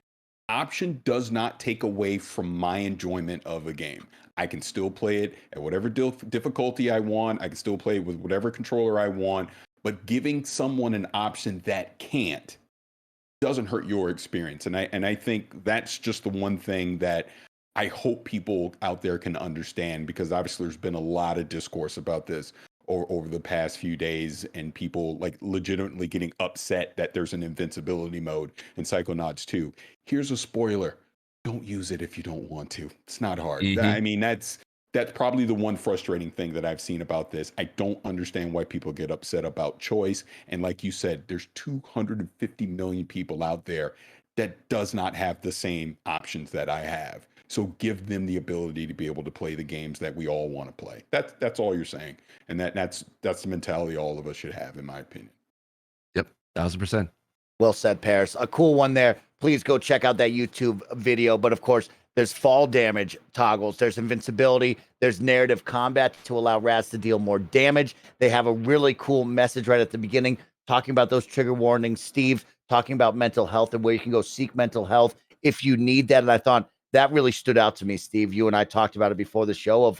Option does not take away from my enjoyment of a game. I can still play it at whatever difficulty I want. I can still play it with whatever controller I want. But giving someone an option that can't doesn't hurt your experience. And I think that's just the one thing that I hope people out there can understand, because obviously there's been a lot of discourse about this over the past few days, and people legitimately getting upset that there's an invincibility mode in Psychonauts 2. Here's a spoiler. Don't use it if you don't want to. It's not hard. I mean, that's probably the one frustrating thing that I've seen about this. I don't understand why people get upset about choice. And like you said, there's 250 million people out there that does not have the same options that I have. So give them the ability to be able to play the games that we all want to play. That's all you're saying. And that's the mentality all of us should have, in my opinion. Yep, 1000%. Well said, Parris. A cool one there. Please go check out that YouTube video. But of course, there's fall damage toggles. There's invincibility. There's narrative combat to allow Raz to deal more damage. They have a really cool message right at the beginning talking about those trigger warnings. Steve talking about mental health and where you can go seek mental health if you need that. And I thought that really stood out to me, Steve. You and I talked about it before the show of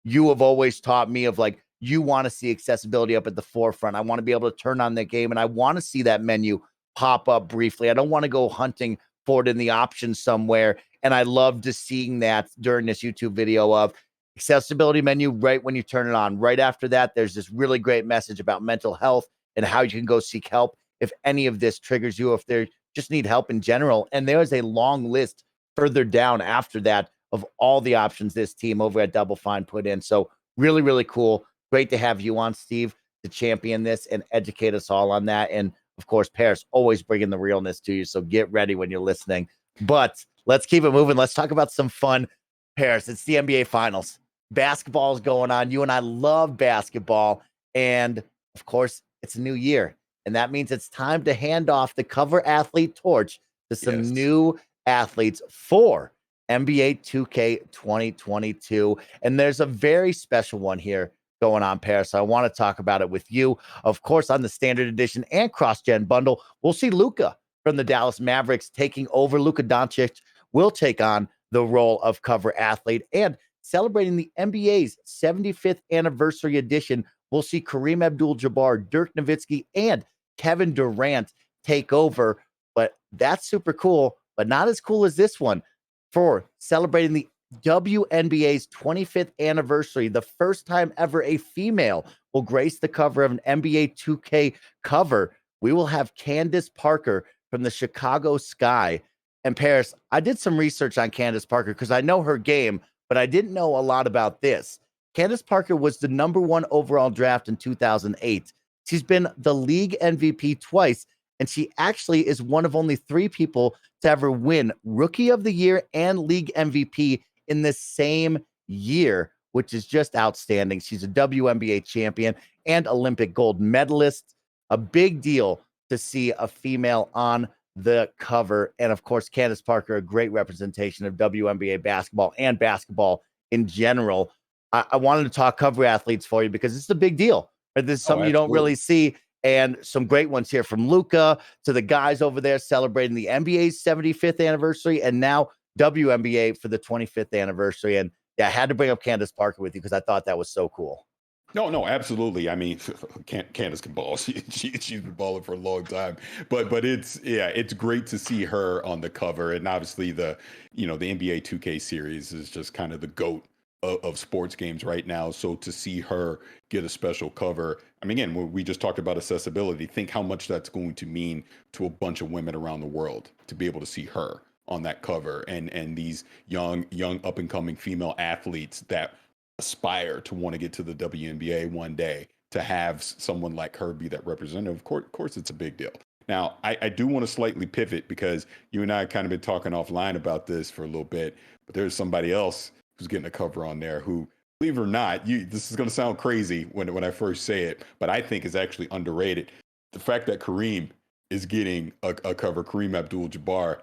you have always taught me of you want to see accessibility up at the forefront. I want to be able to turn on the game and I want to see that menu pop up briefly. I don't want to go hunting for it in the options somewhere. And I loved just seeing that during this YouTube video of accessibility menu right when you turn it on. Right after that, there's this really great message about mental health and how you can go seek help if any of this triggers you, if they just need help in general. And there is a long list further down after that of all the options this team over at Double Fine put in. So really, really cool. Great to have you on, Steve, to champion this and educate us all on that. And of course, Parris always bringing the realness to you. So get ready when you're listening. But let's keep it moving. Let's talk about some fun. Parris, it's the NBA Finals. Basketball is going on. You and I love basketball. And of course, it's a new year. And that means it's time to hand off the cover athlete torch to some new athletes for NBA 2K 2022. And there's a very special one here going on, Parris. So I want to talk about it with you. Of course, on the standard edition and cross-gen bundle, we'll see Luka from the Dallas Mavericks taking over. Luka Doncic will take on the role of cover athlete. And celebrating the NBA's 75th anniversary edition, we'll see Kareem Abdul-Jabbar, Dirk Nowitzki, and Kevin Durant take over. But that's super cool, but not as cool as this one. For celebrating the WNBA's 25th anniversary, the first time ever a female will grace the cover of an NBA 2K cover, we will have Candace Parker from the Chicago Sky. And Parris, I did some research on Candace Parker because I know her game, but I didn't know a lot about this. Candace Parker was the #1 overall draft in 2008. She's been the league MVP twice, and she actually is one of only 3 people to ever win Rookie of the Year and League MVP in the same year, which is just outstanding. She's a WNBA champion and Olympic gold medalist. A big deal to see a female on the cover. And of course, Candace Parker, a great representation of WNBA basketball and basketball in general. I wanted to talk cover athletes for you because it's a big deal. Right? This is something you don't really see. And some great ones here from Luka to the guys over there celebrating the NBA's 75th anniversary and now WNBA for the 25th anniversary. And yeah, I had to bring up Candace Parker with you because I thought that was so cool. No, absolutely. I mean, Candace can ball. She's been balling for a long time, but it's great to see her on the cover. And obviously the NBA 2K series is just kind of the GOAT of sports games right now. So to see her get a special cover, I mean, again, we just talked about accessibility. Think how much that's going to mean to a bunch of women around the world to be able to see her on that cover and these young up and coming female athletes that aspire to want to get to the WNBA one day, to have someone like her be that representative. Of course, it's a big deal. Now, I do want to slightly pivot because you and I have kind of been talking offline about this for a little bit, but there's somebody else who's getting a cover on there who, believe it or not, this is going to sound crazy when I first say it, but I think is actually underrated. The fact that Kareem is getting a cover, Kareem Abdul-Jabbar.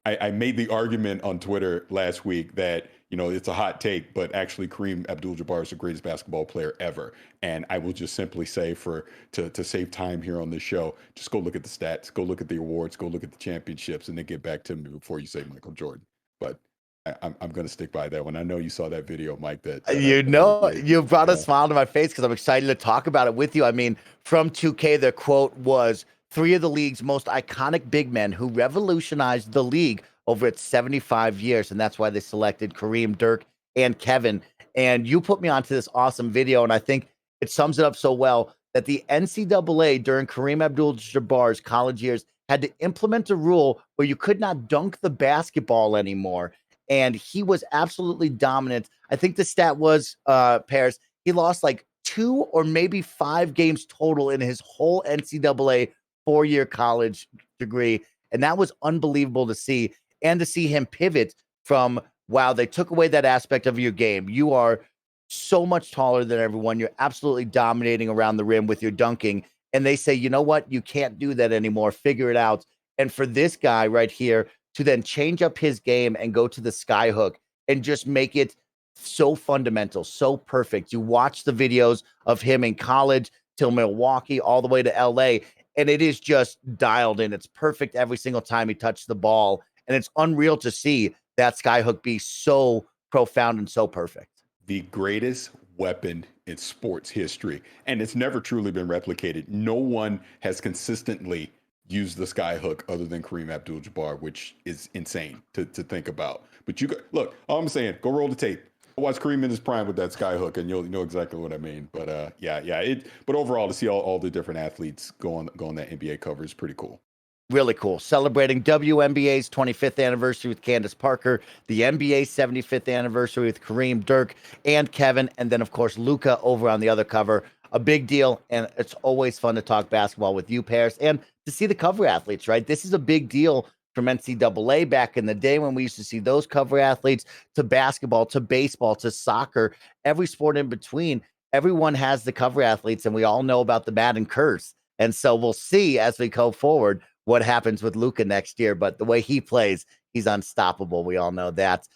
I made the argument on Twitter last week that, it's a hot take, but actually Kareem Abdul-Jabbar is the greatest basketball player ever. And I will just simply say to save time here on this show, just go look at the stats, go look at the awards, go look at the championships, and then get back to me before you say Michael Jordan. But I'm going to stick by that one. I know you saw that video, Mike. You brought a smile to my face because I'm excited to talk about it with you. I mean, from 2K, the quote was 3 of the league's most iconic big men who revolutionized the league over its 75 years. And that's why they selected Kareem, Dirk, and Kevin. And you put me onto this awesome video. And I think it sums it up so well that the NCAA during Kareem Abdul-Jabbar's college years had to implement a rule where you could not dunk the basketball anymore. And he was absolutely dominant. I think the stat was, Parris, he lost like 2 or maybe 5 games total in his whole NCAA 4-year college degree. And that was unbelievable to see. And to see him pivot from, wow, they took away that aspect of your game. You are so much taller than everyone. You're absolutely dominating around the rim with your dunking. And they say, you know what? You can't do that anymore. Figure it out. And for this guy right here to then change up his game and go to the skyhook and just make it so fundamental, so perfect. You watch the videos of him in college till Milwaukee, all the way to LA, and it is just dialed in. It's perfect every single time he touched the ball. And it's unreal to see that skyhook be so profound and so perfect. The greatest weapon in sports history. And it's never truly been replicated. No one has consistently use the sky hook other than Kareem Abdul-Jabbar, which is insane to think about. But you look, all I'm saying, go roll the tape. Watch Kareem in his prime with that sky hook, and you'll know exactly what I mean. But but overall, to see all the different athletes go on that NBA cover is pretty cool. Really cool. Celebrating WNBA's 25th anniversary with Candace Parker, the NBA's 75th anniversary with Kareem, Dirk, and Kevin, and then, of course, Luka over on the other cover. A big deal, and it's always fun to talk basketball with you, Parris, and to see the cover athletes, right? This is a big deal from NCAA back in the day when we used to see those cover athletes, to basketball, to baseball, to soccer, every sport in between. Everyone has the cover athletes, and we all know about the Madden curse. And so we'll see as we go forward what happens with Luka next year. But the way he plays, he's unstoppable. We all know that.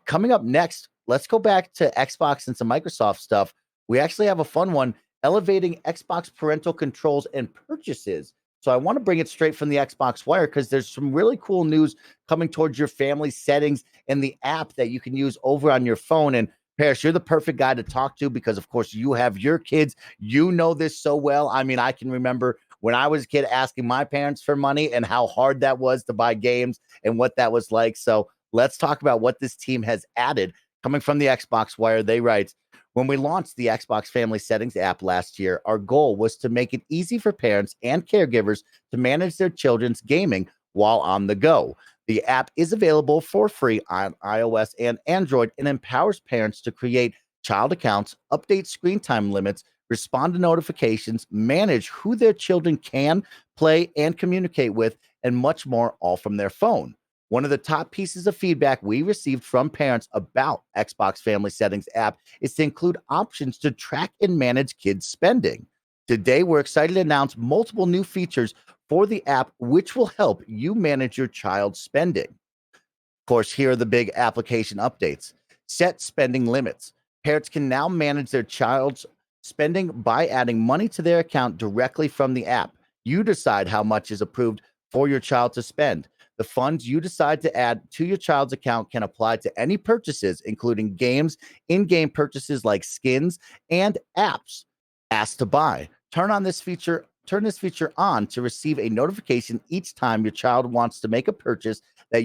Coming up next, let's go back to Xbox and some Microsoft stuff. We actually have a fun one, elevating Xbox parental controls and purchases. So I want to bring it straight from the Xbox Wire because there's some really cool news coming towards your family settings and the app that you can use over on your phone. And Parris, you're the perfect guy to talk to because, of course, you have your kids. You know this so well. I mean, I can remember when I was a kid asking my parents for money and how hard that was to buy games and what that was like. So let's talk about what this team has added. Coming from the Xbox Wire, they write, when we launched the Xbox Family Settings app last year, our goal was to make it easy for parents and caregivers to manage their children's gaming while on the go. The app is available for free on iOS and Android and empowers parents to create child accounts, update screen time limits, respond to notifications, manage who their children can play and communicate with, and much more, all from their phone. One of the top pieces of feedback we received from parents about Xbox Family Settings app is to include options to track and manage kids' spending. Today, we're excited to announce multiple new features for the app, which will help you manage your child's spending. Of course, here are the big application updates. Set spending limits. Parents can now manage their child's spending by adding money to their account directly from the app. You decide how much is approved for your child to spend. The funds you decide to add to your child's account can apply to any purchases, including games, in-game purchases like skins, and apps. Ask to buy. Turn this feature on to receive a notification each time your child wants to make a purchase that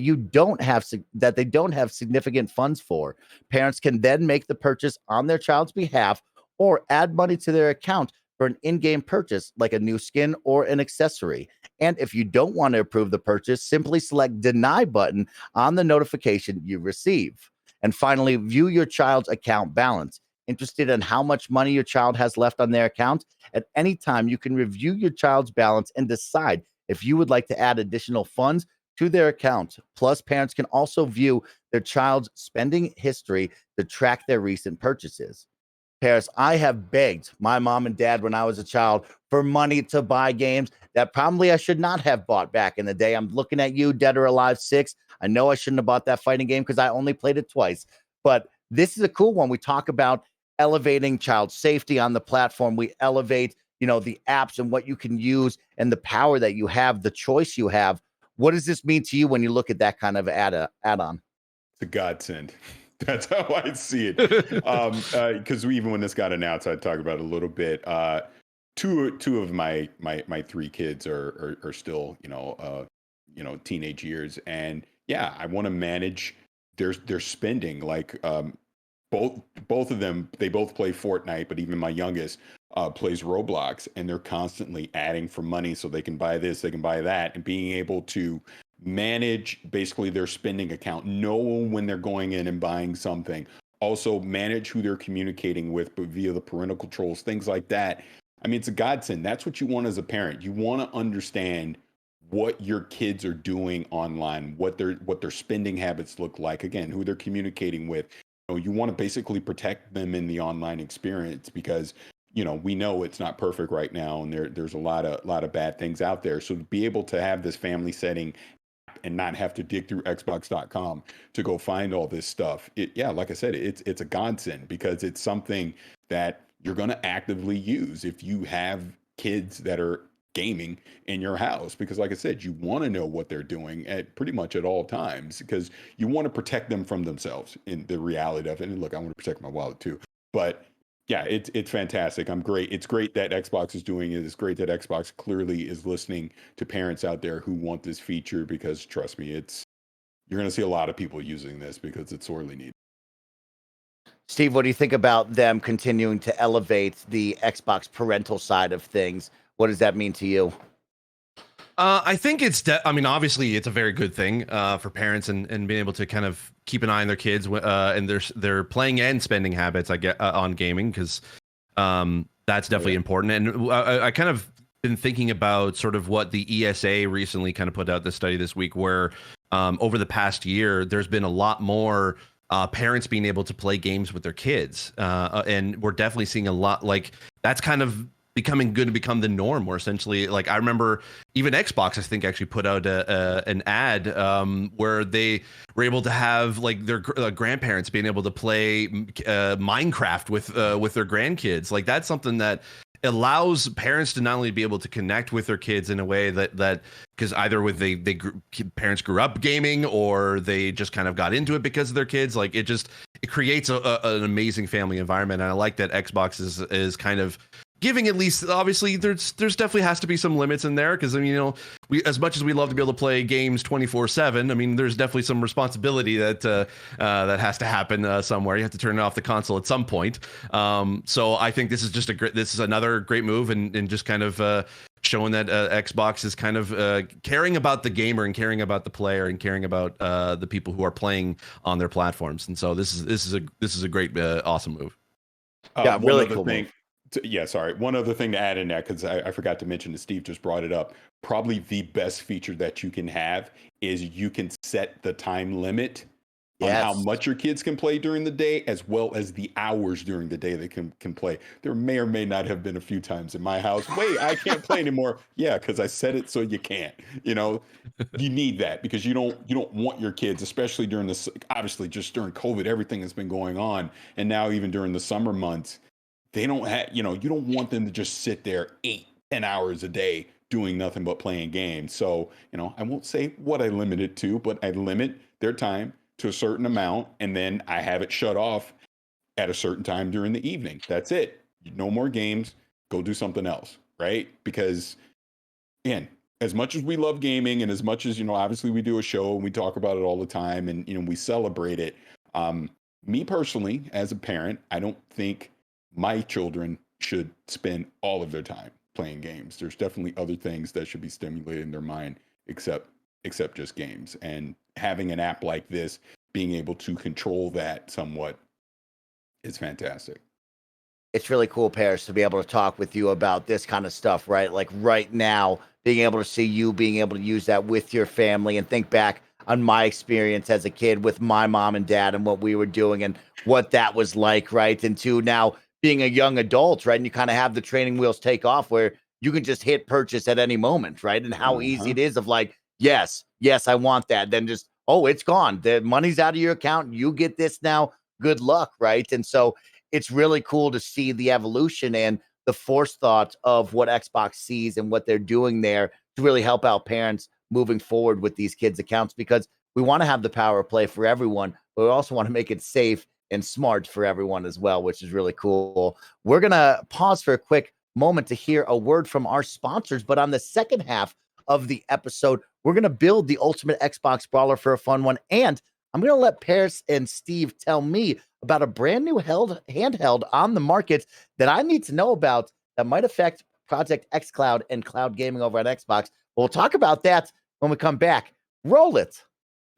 they don't have significant funds for. Parents can then make the purchase on their child's behalf or add money to their account for an in-game purchase like a new skin or an accessory. And if you don't want to approve the purchase, simply select deny button on the notification you receive. And finally, view your child's account balance. Interested in how much money your child has left on their account? At any time, you can review your child's balance and decide if you would like to add additional funds to their account. Plus, parents can also view their child's spending history to track their recent purchases. Parris, I have begged my mom and dad when I was a child for money to buy games that probably I should not have bought back in the day. I'm looking at you, Dead or Alive 6. I know I shouldn't have bought that fighting game because I only played it twice. But this is a cool one. We talk about elevating child safety on the platform. We elevate, the apps and what you can use and the power that you have, the choice you have. What does this mean to you when you look at that kind of add-on? It's a godsend. That's how I see it. Because even when this got announced, I talked about it a little bit. Two of my three kids are still teenage years, and yeah, I want to manage their spending. Like both of them, they both play Fortnite, but even my youngest plays Roblox, and they're constantly adding for money so they can buy this, they can buy that, and being able to manage basically their spending account, know when they're going in and buying something, also manage who they're communicating with, but via the parental controls, things like that. I mean, it's a godsend. That's what you want as a parent. You want to understand what your kids are doing online, what their spending habits look like, again, who they're communicating with. You want to basically protect them in the online experience because we know it's not perfect right now, and there's a lot of bad things out there. So to be able to have this family setting and not have to dig through Xbox.com to go find all this stuff, like I said, it's a godsend because it's something that you're going to actively use if you have kids that are gaming in your house, because like I said, you want to know what they're doing at pretty much at all times, because you want to protect them from themselves in the reality of it. And look, I want to protect my wallet too, but Yeah, it's fantastic. It's great that Xbox is doing it. It's great that Xbox clearly is listening to parents out there who want this feature, because trust me, you're going to see a lot of people using this because it's sorely needed. Steve, what do you think about them continuing to elevate the Xbox parental side of things? What does that mean to you? I think I mean, obviously, it's a very good thing for parents and being able to kind of keep an eye on their kids and their playing and spending habits. I get on gaming, because that's definitely important. And I kind of been thinking about sort of what the ESA recently kind of put out this study this week, where over the past year, there's been a lot more parents being able to play games with their kids, and we're definitely seeing a lot, like, that's kind of become the norm, where essentially, like, I remember even Xbox, I think, actually put out an ad where they were able to have, like, their grandparents being able to play Minecraft with their grandkids. Like, that's something that allows parents to not only be able to connect with their kids in a way that because either with parents grew up gaming, or they just kind of got into it because of their kids. Like, it creates an amazing family environment. And I like that Xbox is kind of giving, at least, obviously there's definitely has to be some limits in there, because, I mean, you know, we, as much as we love to be able to play games 24/7, I mean, there's definitely some responsibility that that has to happen somewhere. You have to turn off the console at some point. So I think this is another great move, and just kind of showing that Xbox is kind of caring about the gamer and caring about the player and caring about the people who are playing on their platforms. And so this is a great awesome move. Yeah, really cool thing. move. Sorry. One other thing to add in that, because I forgot to mention, that Steve just brought it up. Probably the best feature that you can have is you can set the time limit on how much your kids can play during the day, as well as the hours during the day they can play. There may or may not have been a few times in my house, wait, I can't play anymore. Yeah, because I set it so you can't. You know, you need that, because you don't want your kids, especially during this, obviously just during COVID, everything that's been going on, and now even during the summer months. They don't have, you don't want them to just sit there 8-10 hours a day doing nothing but playing games. So, I won't say what I limit it to, but I limit their time to a certain amount, and then I have it shut off at a certain time during the evening. That's it. No more games. Go do something else, right? Because, again, as much as we love gaming, and as much as, obviously we do a show and we talk about it all the time, and, we celebrate it. Me personally, as a parent, I don't think my children should spend all of their time playing games. There's definitely other things that should be stimulating their mind, except just games. And having an app like this, being able to control that somewhat, is fantastic. It's really cool, Parris, to be able to talk with you about this kind of stuff, right? Like, right now, being able to see you being able to use that with your family, and think back on my experience as a kid with my mom and dad and what we were doing and what that was like, right? And to now being a young adult, right? And you kind of have the training wheels take off, where you can just hit purchase at any moment, right? And how easy it is of, like, yes, I want that. Then just, oh, it's gone. The money's out of your account. You get this now. Good luck, right? And so it's really cool to see the evolution and the forethought of what Xbox sees and what they're doing there to really help out parents moving forward with these kids' accounts, because we want to have the power of play for everyone, but we also want to make it safe and smart for everyone as well, which is really cool. We're going to pause for a quick moment to hear a word from our sponsors, but on the second half of the episode, we're going to build the ultimate Xbox Brawler for a fun one, and I'm going to let Parris and Steve tell me about a brand new handheld on the market that I need to know about that might affect Project xCloud and cloud gaming over on Xbox. We'll talk about that when we come back. Roll it.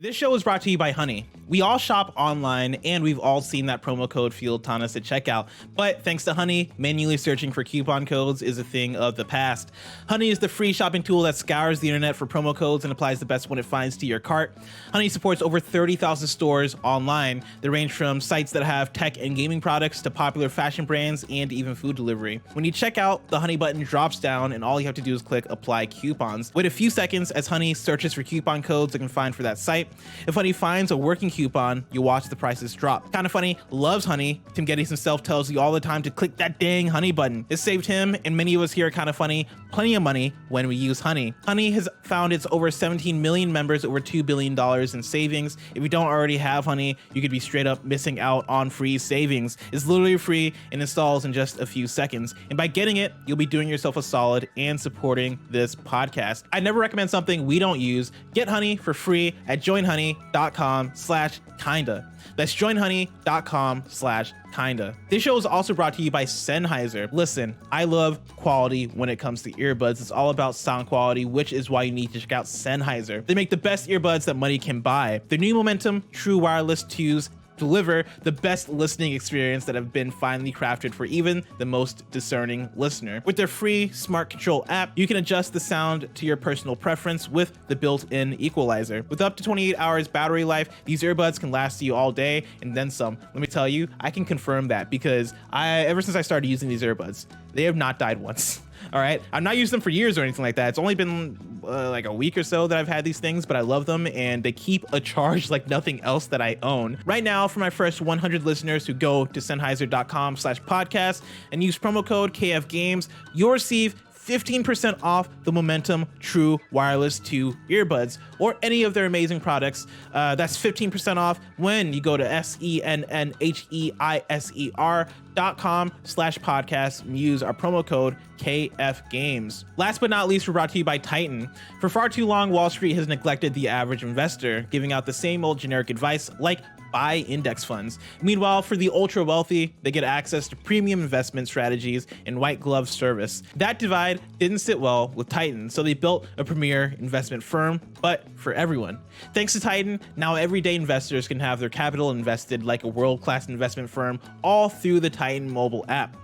This show is brought to you by Honey. We all shop online, and we've all seen that promo code field taunt us at checkout. But thanks to Honey, manually searching for coupon codes is a thing of the past. Honey is the free shopping tool that scours the internet for promo codes and applies the best one it finds to your cart. Honey supports over 30,000 stores online that range from sites that have tech and gaming products to popular fashion brands and even food delivery. When you check out, the Honey button drops down, and all you have to do is click apply coupons. Wait a few seconds as Honey searches for coupon codes it can find for that site. If Honey finds a working coupon, you watch the prices drop. Kinda Funny loves Honey. Tim Geddes himself tells you all the time to click that dang Honey button. It saved him and many of us here at Kinda Funny plenty of money when we use Honey. Honey has found its over 17 million members, over $2 billion in savings. If you don't already have Honey, you could be straight up missing out on free savings. It's literally free and installs in just a few seconds. And by getting it, you'll be doing yourself a solid and supporting this podcast. I never recommend something we don't use. Get Honey for free at joinhoney.com/kinda. That's joinhoney.com/kinda. This show is also brought to you by Sennheiser. Listen, I love quality when it comes to earbuds. It's all about sound quality, which is why you need to check out Sennheiser. They make the best earbuds that money can buy. Their new Momentum True Wireless 2s deliver the best listening experience that have been finely crafted for even the most discerning listener. With their free smart control app, you can adjust the sound to your personal preference with the built-in equalizer. With up to 28 hours battery life, these earbuds can last you all day and then some. Let me tell you, I can confirm that because ever since I started using these earbuds, they have not died once. All right, I've not used them for years or anything like that. It's only been like a week or so that I've had these things, but I love them and they keep a charge like nothing else that I own. Right now, for my first 100 listeners who go to Sennheiser.com/podcast and use promo code KFGames, you'll receive 15% off the Momentum True Wireless 2 earbuds or any of their amazing products. That's 15% off when you go to SENNHEISER.com/podcast and use our promo code KFGames. Last but not least, we're brought to you by Titan. For far too long, Wall Street has neglected the average investor, giving out the same old generic advice like buy index funds. Meanwhile, for the ultra wealthy, they get access to premium investment strategies and white glove service. That divide didn't sit well with Titan, so they built a premier investment firm, but for everyone. Thanks to Titan, now everyday investors can have their capital invested like a world-class investment firm all through the Titan mobile app.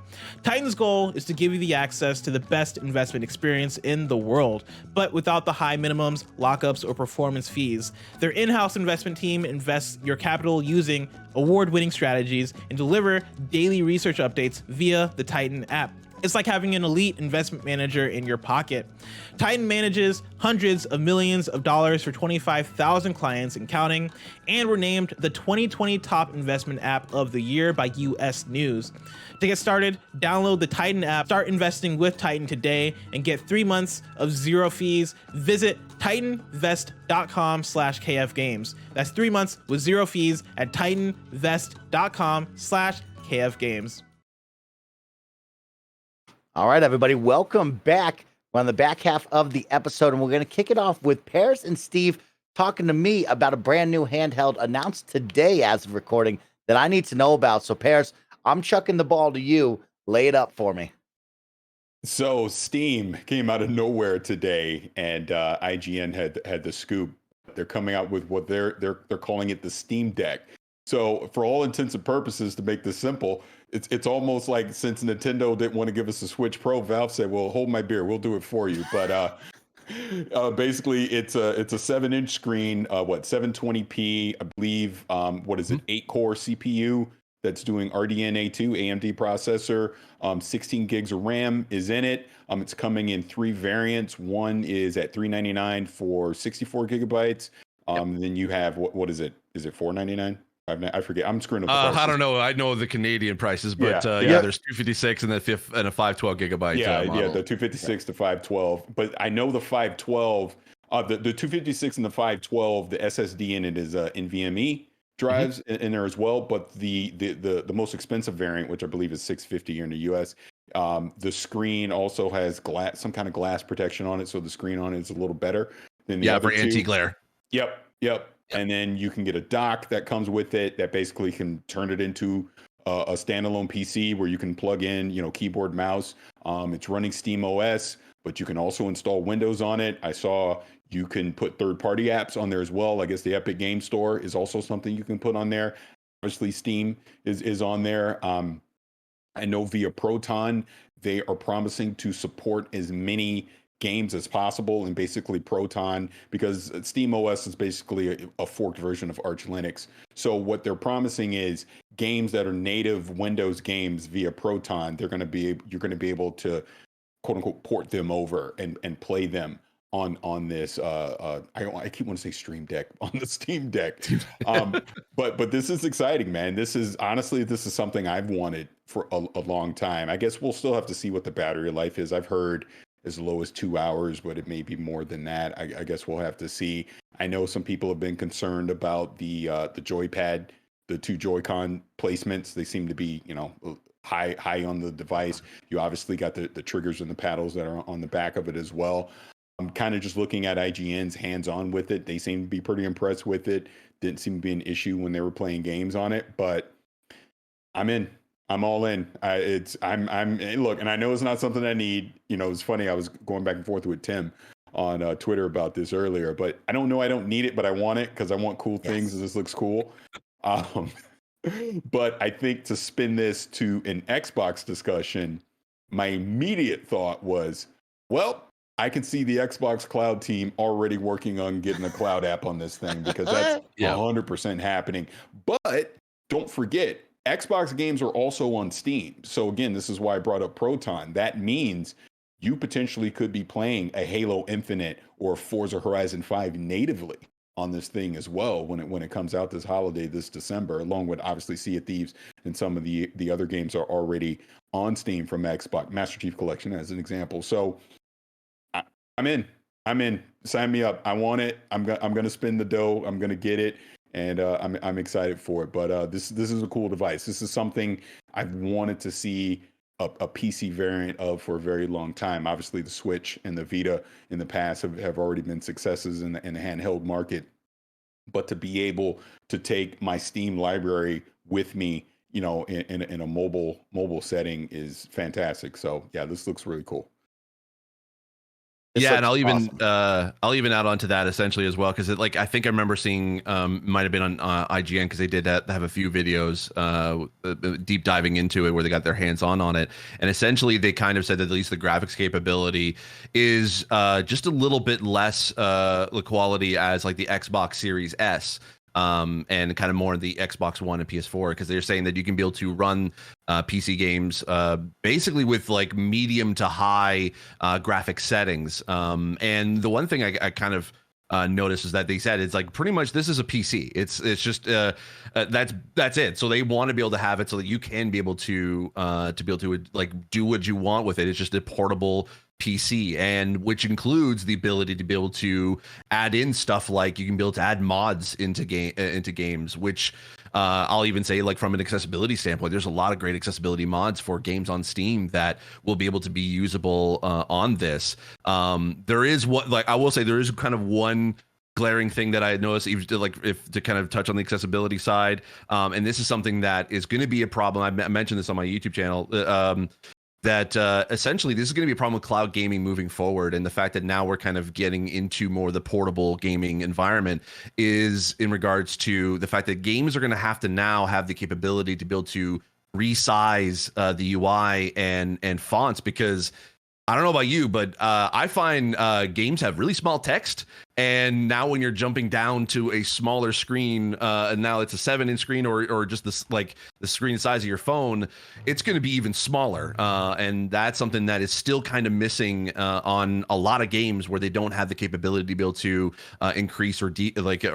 Titan's goal is to give you the access to the best investment experience in the world, but without the high minimums, lockups, or performance fees. Their in-house investment team invests your capital using award-winning strategies and deliver daily research updates via the Titan app. It's like having an elite investment manager in your pocket. Titan manages hundreds of millions of dollars for 25,000 clients and counting, and were named the 2020 top investment app of the year by US News. To get started, download the Titan app, start investing with Titan today, and get 3 months of zero fees. Visit titanvest.com/KFgames. That's 3 months with zero fees at titanvest.com/KFgames. All right, everybody, welcome back. We're on the back half of the episode, and we're going to kick it off with Parris and Steve talking to me about a brand new handheld announced today as of recording that I need to know about. So, Parris, I'm chucking the ball to you. Lay it up for me. So Steam came out of nowhere today, and IGN had the scoop. They're coming out with what they're calling it the Steam Deck. So for all intents and purposes, to make this simple, it's almost like since Nintendo didn't want to give us a Switch Pro, Valve said, "Well, hold my beer, we'll do it for you." But basically, it's a 7-inch screen, 720p, I believe. What is it? 8-core CPU that's doing RDNA2 AMD processor. 16 gigs of RAM is in it. It's coming in 3 variants. One is at $399 for 64 gigabytes. Then you have what is it? Is it $499? I forget. I'm screwing up the prices. I don't know. I know the Canadian prices, but there's 256 and a 512 gigabytes. The 256 to 512. But I know the 512, the 256 and the 512, the SSD in it is NVMe drives in there as well. But the most expensive variant, which I believe is $650 here in the US, the screen also has some kind of glass protection on it, so the screen on it is a little better than the other for two. anti-glare. Yep. And then you can get a dock that comes with it that basically can turn it into a standalone PC where you can plug in, keyboard, mouse. It's running Steam OS, but you can also install Windows on it. I saw you can put third-party apps on there as well. I guess the Epic Game Store is also something you can put on there. Obviously, Steam is on there. I know via Proton, they are promising to support as many games as possible, and basically Proton, because Steam OS is basically a forked version of Arch Linux. So what they're promising is games that are native Windows games via Proton, you're going to be able to quote unquote port them over and play them on this. I keep wanting to say Stream Deck on the Steam Deck. But this is exciting, man. This is something I've wanted for a long time. I guess we'll still have to see what the battery life is. I've heard as low as 2 hours, but it may be more than that. I guess we'll have to see. I know some people have been concerned about the joypad, the two Joy-Con placements. They seem to be, high on the device. You obviously got the triggers and the paddles that are on the back of it as well. I'm kind of just looking at IGN's hands-on with it. They seem to be pretty impressed with it. Didn't seem to be an issue when they were playing games on it, but I'm in. I'm all in. Look, and I know it's not something I need. It's funny. I was going back and forth with Tim on Twitter about this earlier, but I don't know. I don't need it, but I want it because I want cool things. And this looks cool. But I think to spin this to an Xbox discussion, my immediate thought was, well, I can see the Xbox Cloud team already working on getting a cloud app on this thing because that's 100% happening. But don't forget, Xbox games are also on Steam. So again, this is why I brought up Proton. That means you potentially could be playing a Halo Infinite or Forza Horizon 5 natively on this thing as well when it comes out this holiday, this December, along with obviously Sea of Thieves and some of the other games are already on Steam from Xbox, Master Chief Collection as an example. So I'm in. Sign me up. I want it. I'm gonna spend the dough. I'm gonna get it. And I'm excited for it. But this is a cool device. This is something I've wanted to see a PC variant of for a very long time. Obviously, the Switch and the Vita in the past have already been successes in the handheld market. But to be able to take my Steam library with me, in a mobile setting is fantastic. So yeah, this looks really cool. And I'll even add on to that essentially as well, because I think I remember seeing might have been on IGN, because they did have a few videos deep diving into it where they got their hands on it, and essentially they kind of said that at least the graphics capability is just a little bit less the quality as like the Xbox Series S. And kind of more in the Xbox One and PS4, because they're saying that you can be able to run PC games basically with like medium to high graphic settings. And the one thing I kind of noticed is that they said it's like pretty much this is a PC. It's just that's it. So they want to be able to have it so that you can be able to like do what you want with it. It's just a portable PC, and which includes the ability to be able to add in stuff like you can be able to add mods into games, which I'll even say, like, from an accessibility standpoint, there's a lot of great accessibility mods for games on Steam that will be able to be usable on this. There is I will say there is kind of one glaring thing that I had noticed, if to kind of touch on the accessibility side, and this is something that is going to be a problem. I mentioned this on my YouTube channel. That essentially this is going to be a problem with cloud gaming moving forward, and the fact that now we're kind of getting into more of the portable gaming environment is in regards to the fact that games are going to have the capability to be able to resize the UI and fonts, because I don't know about you, but I find games have really small text. And now when you're jumping down to a smaller screen, and now it's a 7-inch screen or just this, like the screen size of your phone, it's going to be even smaller. And that's something that is still kind of missing on a lot of games where they don't have the capability to be able to increase or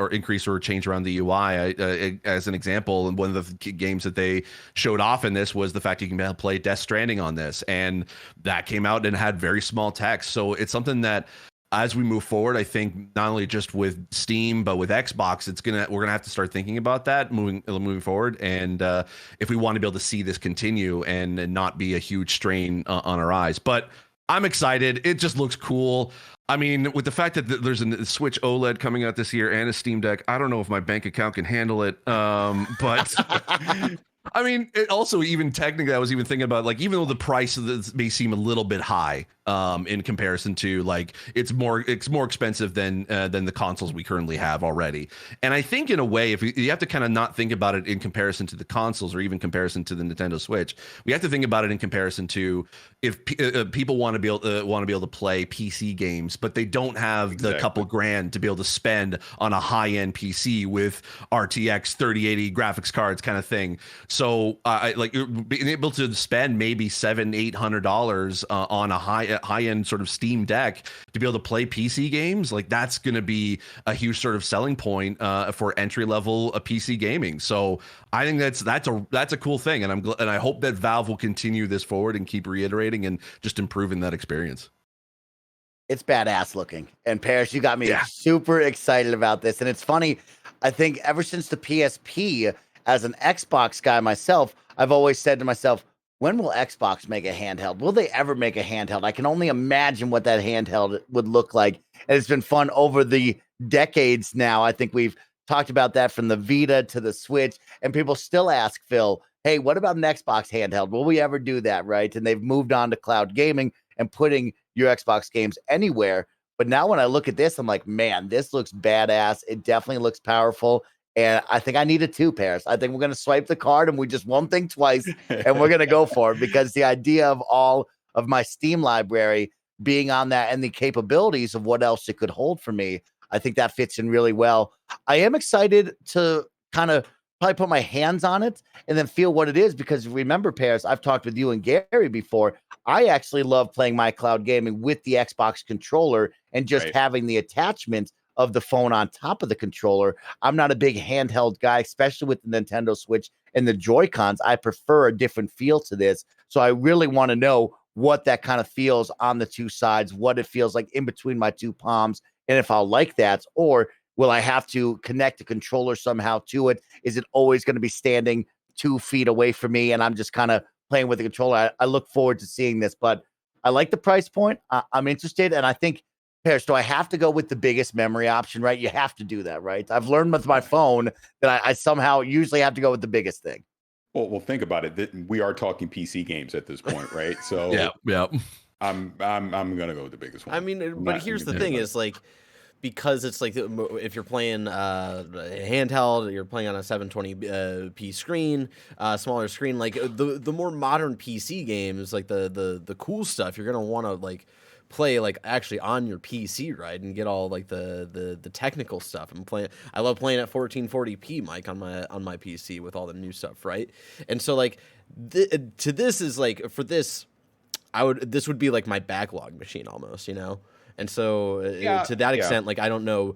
increase or change around the UI. As an example, and one of the games that they showed off in this was the fact you can play Death Stranding on this, and that came out and had very small text. So it's something that, as we move forward, I think not only just with Steam but with Xbox, we're gonna have to start thinking about that moving forward. And if we want to be able to see this continue and not be a huge strain on our eyes, but I'm excited. It just looks cool. I mean, with the fact that there's a Switch OLED coming out this year and a Steam Deck, I don't know if my bank account can handle it. But I mean, it also, even technically, I was even thinking about, like, even though the price of this may seem a little bit high in comparison to, like, it's more expensive than the consoles we currently have already. And I think in a way, if you have to kind of not think about it in comparison to the consoles or even comparison to the Nintendo Switch, we have to think about it in comparison to if people want to be able to play PC games, but they don't have the couple grand to be able to spend on a high-end PC with RTX 3080 graphics cards kind of thing. So I like being able to spend maybe $700-800 on high-end sort of Steam Deck to be able to play PC games, like that's going to be a huge sort of selling point for entry-level PC gaming. So I think that's a cool thing, and I hope that Valve will continue this forward and keep reiterating and just improving that experience. It's badass looking. And Parris, you got me Yeah. super excited about this. And it's funny, I think ever since the PSP, as an Xbox guy myself, I've always said to myself, when will Xbox make a handheld? Will they ever make a handheld? I can only imagine what that handheld would look like. And it's been fun over the decades now. I think we've talked about that from the Vita to the Switch, and people still ask Phil, hey, what about an Xbox handheld? Will we ever do that, right? And they've moved on to cloud gaming and putting your Xbox games anywhere. But now when I look at this, I'm like, man, this looks badass. It definitely looks powerful. And I think I need it too, Parris. I think we're going to swipe the card and we just won't think twice and we're going to go for it, because the idea of all of my Steam library being on that and the capabilities of what else it could hold for me, I think that fits in really well. I am excited to kind of probably put my hands on it and then feel what it is, because remember, Parris, I've talked with you and Gary before. I actually love playing my cloud gaming with the Xbox controller and just having the attachment of the phone on top of the controller. I'm not a big handheld guy, especially with the Nintendo Switch and the Joy-Cons. I prefer a different feel to this. So I really want to know what that kind of feels on the two sides, what it feels like in between my two palms, and if I'll like that, or will I have to connect the controller somehow to it? Is it always going to be standing 2 feet away from me and I'm just kind of playing with the controller? I look forward to seeing this, but I like the price point. I'm interested. And I think, Parris, do I have to go with the biggest memory option, right? You have to do that, right? I've learned with my phone that I somehow usually have to go with the biggest thing. Well, think about it. We are talking PC games at this point, right? So yeah. I'm gonna go with the biggest one. I mean, but here's the thing: is like, because it's like if you're playing handheld, you're playing on a 720p screen, smaller screen. Like the more modern PC games, like the cool stuff, you're gonna want to like play like actually on your PC, right, and get all like the technical stuff. I love playing at 1440p, Mike, on my PC with all the new stuff, right? And so like to this is like for this, this would be like my backlog machine almost, you know. And so to that extent, like I don't know.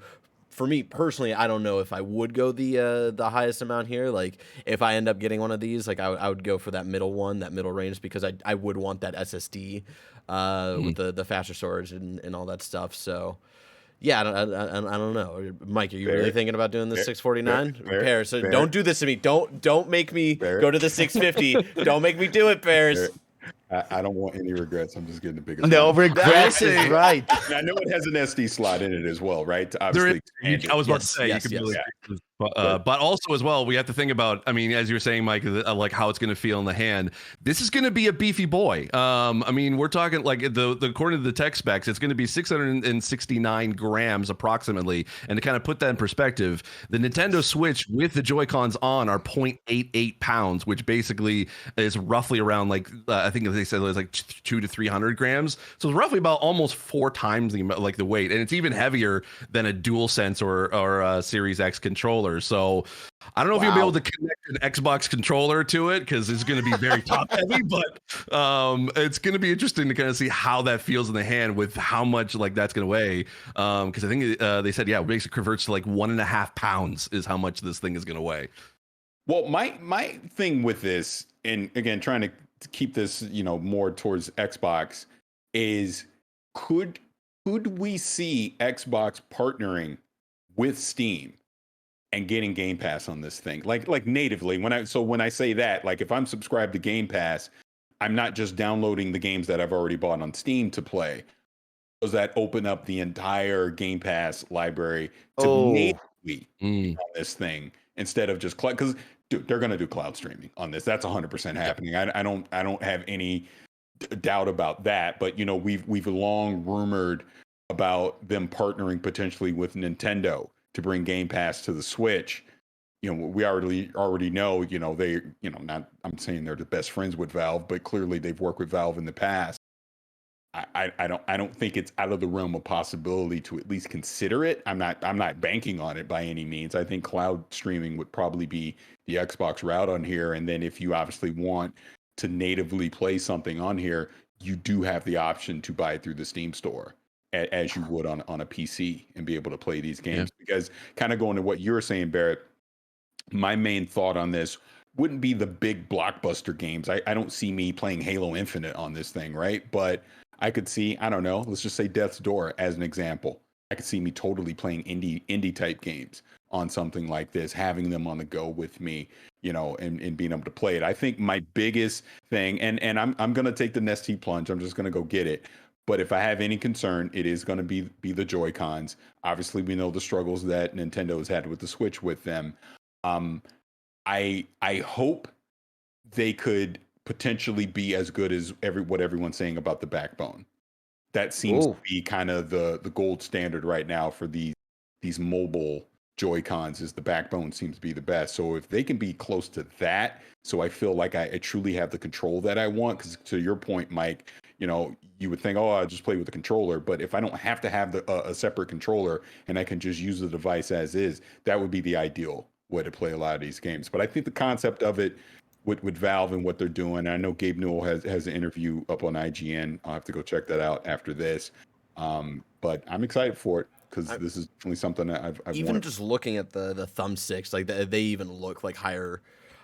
For me personally, I don't know if I would go the highest amount here. Like if I end up getting one of these, like I would go for that middle one, that middle range, because I would want that SSD with the faster storage and all that stuff. So yeah, I don't know. Mike, are you really thinking about doing the 649? Parris, so don't do this to me. Don't make me go to the 650. Don't make me do it, Parris. I don't want any regrets. I'm just getting the biggest. No regrets is right. I know it has an SD slot in it as well, right? Obviously, I was about to say, you could really, but also as well, we have to think about, I mean, as you were saying, Mike, like how it's going to feel in the hand. This is going to be a beefy boy. I mean, we're talking like according to the tech specs, it's going to be 669 grams approximately. And to kind of put that in perspective, the Nintendo Switch with the Joy-Cons on are 0.88 pounds, which basically is roughly around like, I think they said it was like 200 to 300 grams. So it's roughly about almost 4 times the weight. And it's even heavier than a DualSense or a Series X controller. So I don't know if you'll be able to connect an Xbox controller to it, because it's going to be very top heavy, but it's going to be interesting to kind of see how that feels in the hand with how much like that's going to weigh. Because I think they said, it basically converts to like 1.5 pounds is how much this thing is going to weigh. Well, my thing with this, and again, trying to keep this, more towards Xbox, is could we see Xbox partnering with Steam and getting Game Pass on this thing, like natively? When I say that, like if I'm subscribed to Game Pass, I'm not just downloading the games that I've already bought on Steam to play. Does that open up the entire Game Pass library to natively on this thing instead of just because they're going to do cloud streaming on this? That's 100% happening. I don't have any doubt about that. But we've long rumored about them partnering potentially with Nintendo to bring Game Pass to the Switch. We already know, they, not, I'm saying they're the best friends with Valve, but clearly they've worked with Valve in the past. I don't think it's out of the realm of possibility to at least consider it. I'm not banking on it by any means. I think cloud streaming would probably be the Xbox route on here. And then if you obviously want to natively play something on here, you do have the option to buy it through the Steam store as you would on a PC and be able to play these games. Because kind of going to what you're saying, Barrett, my main thought on this wouldn't be the big blockbuster games. I don't see me playing Halo Infinite on this thing, right? But I could see, I don't know, let's just say Death's Door as an example. I could see me totally playing indie type games on something like this, having them on the go with me, you know, and being able to play it. I think my biggest thing, and I'm gonna take the Nestea plunge. I'm just gonna go get it. But if I have any concern, it is going to be the Joy-Cons. Obviously, we know the struggles that Nintendo has had with the Switch with them. I hope they could potentially be as good as what everyone's saying about the Backbone. That seems to be kind of the gold standard right now for these mobile Joy-Cons. Is the Backbone seems to be the best. So if they can be close to that, so I feel like I truly have the control that I want. Because to your point, Mike, you know, you would think, oh, I'll just play with the controller. But if I don't have to have a separate controller and I can just use the device as is, that would be the ideal way to play a lot of these games. But I think the concept of it with Valve and what they're doing, I know Gabe Newell has an interview up on IGN. I'll have to go check that out after this. But I'm excited for it because this is definitely something that I've even wanted. just looking at the thumbsticks, like they even look like higher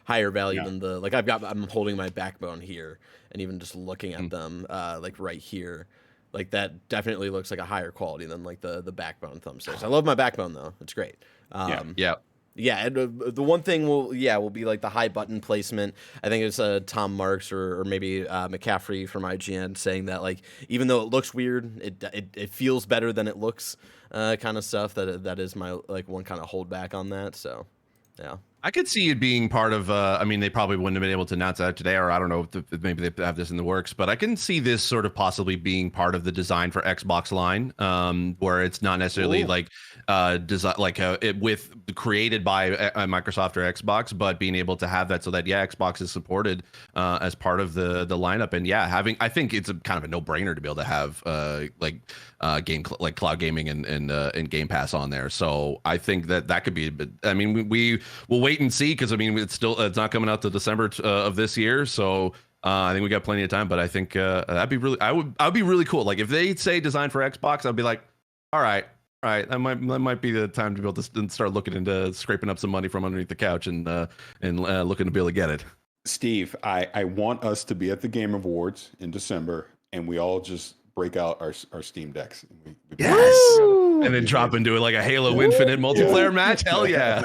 value than the, like I'm holding my Backbone here, and even just looking at them like right here, like that definitely looks like a higher quality than like the Backbone thumbsticks. I love my Backbone though; it's great. Yeah, and the one thing will be like the high button placement. I think it's Tom Marks or maybe McCaffrey from IGN saying that, like, even though it looks weird, it feels better than it looks, kind of stuff. That is my like one kind of holdback on that. So, yeah. I could see it being part of, I mean, they probably wouldn't have been able to announce that today, or I don't know if maybe they have this in the works, but I can see this sort of possibly being part of the design for Xbox line, where it's not necessarily like design, like with created by Microsoft or Xbox, but being able to have that so that, Xbox is supported as part of the lineup. And I think it's a kind of a no brainer to be able to have like cloud gaming and Game Pass on there. So I think that could be a bit, I mean, we will wait and see, because I mean it's not coming out till December of this year, so I think we got plenty of time. But I think that'd be really, I'd be really cool. Like if they say designed for Xbox, I'd be like, all right, that might be the time to be able to start looking into scraping up some money from underneath the couch and looking to be able to get it. Steve, I want us to be at the Game Awards in December, and we all just break out our Steam Decks. Yes, and then drop into it like a Halo Infinite multiplayer match. Hell yeah!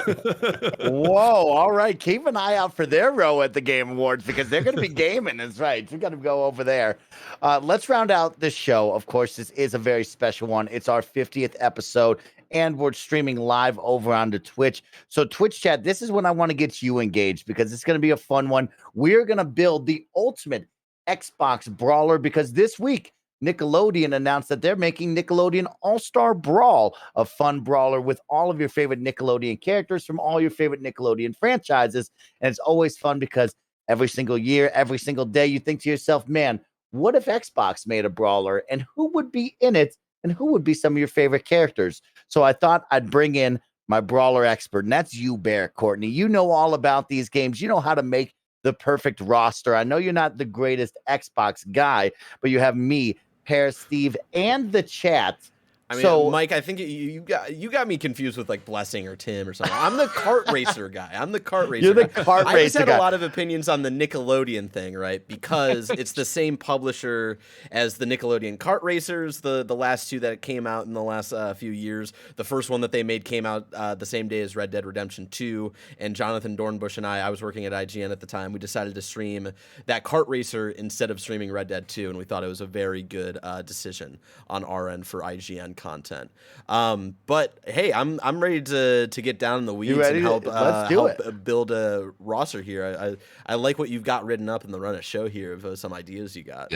Whoa! All right, keep an eye out for their row at the Game Awards, because they're going to be gaming. That's right. We're going to go over there. Let's round out this show. Of course, this is a very special one. It's our 50th episode, and we're streaming live over onto Twitch. So Twitch chat, this is when I want to get you engaged, because it's going to be a fun one. We're going to build the ultimate Xbox Brawler, because this week Nickelodeon announced that they're making Nickelodeon All-Star Brawl, a fun brawler with all of your favorite Nickelodeon characters from all your favorite Nickelodeon franchises. And it's always fun because every single year, every single day, you think to yourself, man, what if Xbox made a brawler, and who would be in it, and who would be some of your favorite characters? So I thought I'd bring in my brawler expert, and that's you, Bear Courtney. You know all about these games. You know how to make the perfect roster. I know you're not the greatest Xbox guy, but you have me, Parris, Steve, and the chat. I mean, so, Mike, I think you got me confused with like Blessing or Tim or something. I'm the kart racer guy. You're the kart racer I just had guy. a lot of opinions on the Nickelodeon thing, right? Because it's the same publisher as the Nickelodeon Kart Racers, the last two that came out in the last few years. The first one that they made came out the same day as Red Dead Redemption 2. And Jonathan Dornbush and I was working at IGN at the time. We decided to stream that Kart Racer instead of streaming Red Dead 2, and we thought it was a very good decision on our end for IGN content. But hey, I'm ready to get down in the weeds and help build a roster here. I like what you've got written up in the run of show here of some ideas you got.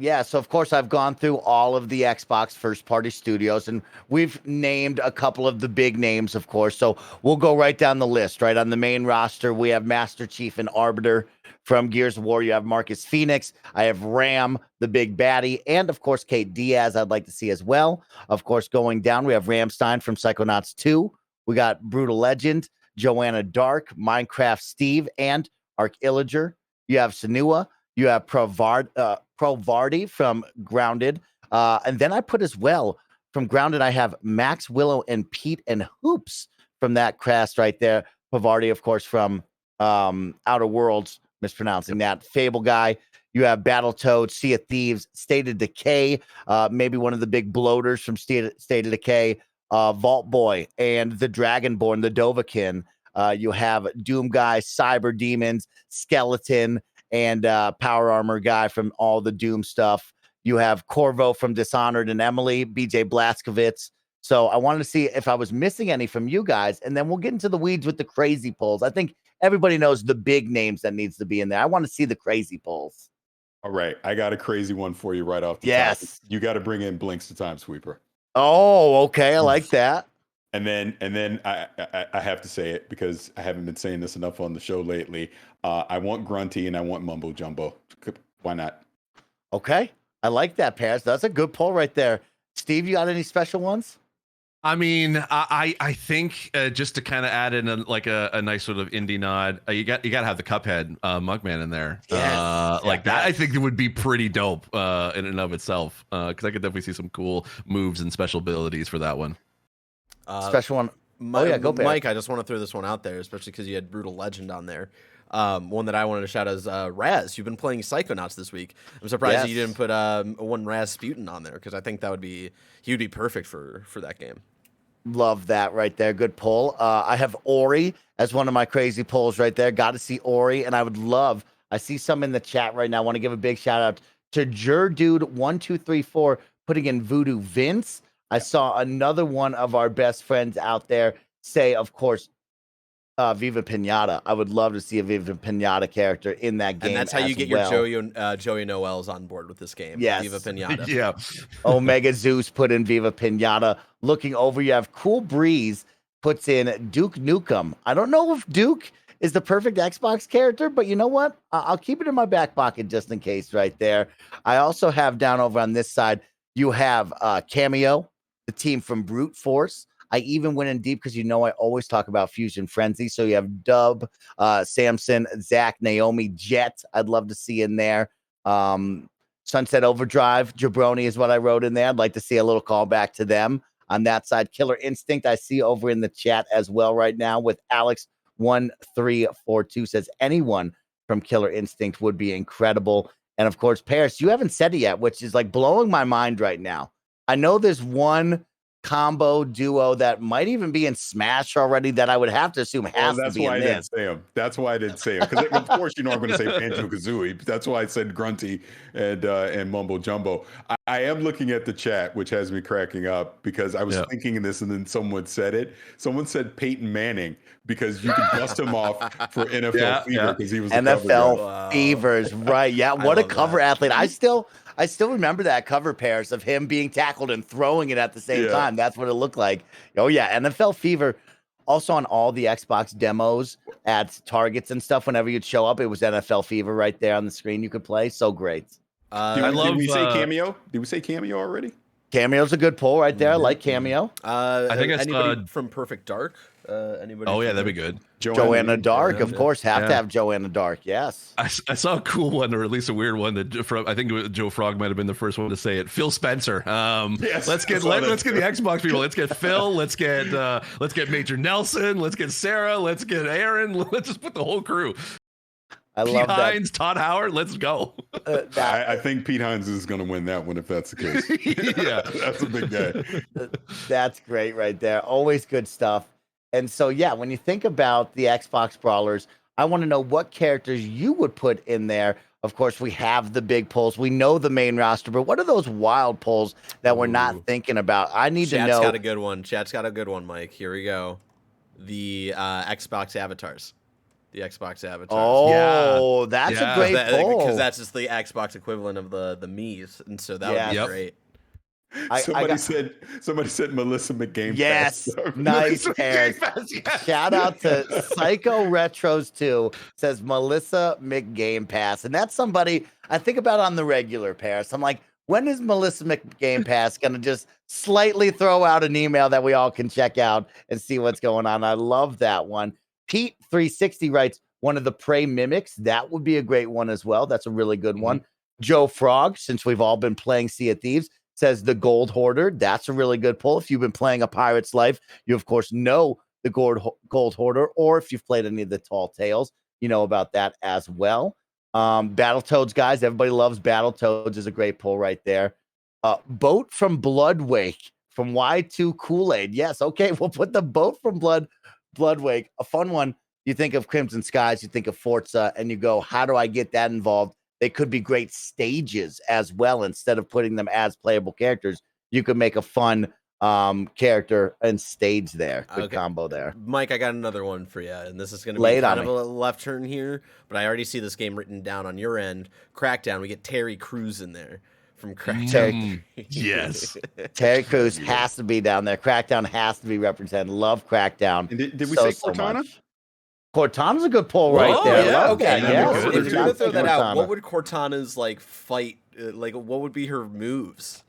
Yeah, so of course I've gone through all of the Xbox first-party studios, and we've named a couple of the big names, of course. So we'll go right down the list. Right on the main roster, we have Master Chief and Arbiter from Gears of War. You have Marcus Phoenix. I have Ram, the big baddie, and of course Kate Diaz. I'd like to see as well. Of course, going down, we have Ramstein from Psychonauts 2. We got Brutal Legend, Joanna Dark, Minecraft Steve, and Ark Illager. You have Senua. You have Provardi from Grounded. And then I put as well from Grounded, I have Max, Willow, and Pete and Hoops from that cast right there. Provardi, of course, from Outer Worlds, mispronouncing that. Fable Guy. You have Battletoads, Sea of Thieves, State of Decay, maybe one of the big bloaters from State of Decay, Vault Boy, and the Dragonborn, the Dovahkiin. You have Doom Guy, Cyber Demons, Skeleton, and Power Armor Guy from all the Doom stuff. You have Corvo from Dishonored and Emily, BJ Blazkowicz. So I wanted to see if I was missing any from you guys, and then we'll get into the weeds with the crazy polls. I think everybody knows the big names that needs to be in there. I want to see the crazy polls. All right, I got a crazy one for you right off the top. Yes. You got to bring in Blinks the Time Sweeper. Oh, okay. I like that. And then I have to say it because I haven't been saying this enough on the show lately. I want Grunty and I want Mumbo Jumbo. Why not? Okay. I like that, Parris. That's a good poll right there. Steve, you got any special ones? I mean, I think just to kind of add in a nice sort of indie nod, you got to have the Cuphead Mugman in there. Yes. Like that, I think it would be pretty dope in and of itself. Because I could definitely see some cool moves and special abilities for that one. Special one. Go Bear. Mike, I just want to throw this one out there, especially because you had Brutal Legend on there. One that I wanted to shout out is Raz. You've been playing Psychonauts this week. I'm surprised that you didn't put one Raz Sputin on there because I think he would be perfect for that game. Love that right there. Good poll. I have Ori as one of my crazy polls right there. Got to see Ori, and I see some in the chat right now. I want to give a big shout out to Jerdude1234 putting in Voodoo Vince. I saw another one of our best friends out there say, of course, Viva Pinata. I would love to see a Viva Pinata character in that game. And that's how you get your Joey Noels on board with this game. Yes. Viva Pinata. Yeah. Omega Zeus put in Viva Pinata. Looking over, you have Cool Breeze puts in Duke Nukem. I don't know if Duke is the perfect Xbox character, but you know what? I'll keep it in my back pocket just in case right there. I also have down over on this side, you have Cameo, the team from Brute Force. I even went in deep because I always talk about Fusion Frenzy. So you have Dub, Samson, Zach, Naomi, Jet. I'd love to see in there. Sunset Overdrive, Jabroni is what I wrote in there. I'd like to see a little callback to them on that side. Killer Instinct, I see over in the chat as well right now with Alex1342 says anyone from Killer Instinct would be incredible. And of course, Parris, you haven't said it yet, which is like blowing my mind right now. I know there's one combo duo that might even be in Smash already that I would have to assume has to be in this. That's why I didn't say him. Because of course I'm going to say Banjo-Kazooie. That's why I said Grunty and Mumbo Jumbo. I am looking at the chat, which has me cracking up because I was thinking this and then someone said it. Someone said Peyton Manning because you could dust him off for NFL Fever because he was NFL Fevers, right? Yeah, what a cover athlete. I still remember that cover pairs of him being tackled and throwing it at the same time. That's what it looked like. Oh yeah, NFL Fever. Also on all the Xbox demos at Targets and stuff, whenever you'd show up, it was NFL Fever right there on the screen you could play. So great. Did we say Cameo? Did we say Cameo already? Cameo's a good poll right there. I like Cameo. I think anybody from Perfect Dark. Anybody? Oh yeah, that'd be good. Joanna Dark, of course, have to have Joanna Dark. Yes, I saw a cool one, or at least a weird one that I think Joe Frog might have been the first one to say it. Phil Spencer. Let's get the Xbox people. Let's get Phil. Let's get Major Nelson. Let's get Sarah. Let's get Aaron. Let's just put the whole crew. I love Pete Hines, Todd Howard. Let's go. I think Pete Hines is going to win that one if that's the case. Yeah, that's a big guy. That's great right there. Always good stuff. And so, when you think about the Xbox Brawlers, I want to know what characters you would put in there. Of course, we have the big polls. We know the main roster, but what are those wild polls that we're not thinking about? I need to know. Chat's got a good one. Chat's got a good one, Mike. Here we go. The Xbox avatars. The Xbox avatars. Oh, that's a great poll. Because that's just the Xbox equivalent of the Mii's. And so that would be great. Somebody said Melissa McGame. Yes, nice Parris. Yes. Shout out to Psycho Retros 2 says Melissa McGame Pass, and that's somebody I think about on the regular, Parris. I'm like, when is Melissa McGame Pass gonna just slightly throw out an email that we all can check out and see what's going on? I love that one. Pete360 writes, one of the prey mimics. That would be a great one as well. That's a really good one. Joe Frog, since we've all been playing Sea of Thieves, says the Gold Hoarder. That's a really good pull. If you've been playing A Pirate's Life, you of course know the Gold Hoarder, or if you've played any of the Tall Tales, you know about that as well. Battletoads, guys, everybody loves Battletoads, is a great pull right there. Boat from Bloodwake from Y2 Kool-Aid. Yes, okay, we'll put the Boat from Bloodwake, a fun one. You think of Crimson Skies, you think of Forza, and you go, how do I get that involved? They could be great stages as well. Instead of putting them as playable characters, you could make a fun character and stage there. Good combo there. Mike, I got another one for you, and this is going to be kind of a left turn here, but I already see this game written down on your end. Crackdown, we get Terry Crews in there from Crackdown. Yes. Terry Crews has to be down there. Crackdown has to be represented. Love Crackdown. And did we say Cortana? Cortana's a good pull right there. Yeah, okay. Yeah. If you're going to throw that out, what would Cortana's fight, what would be her moves?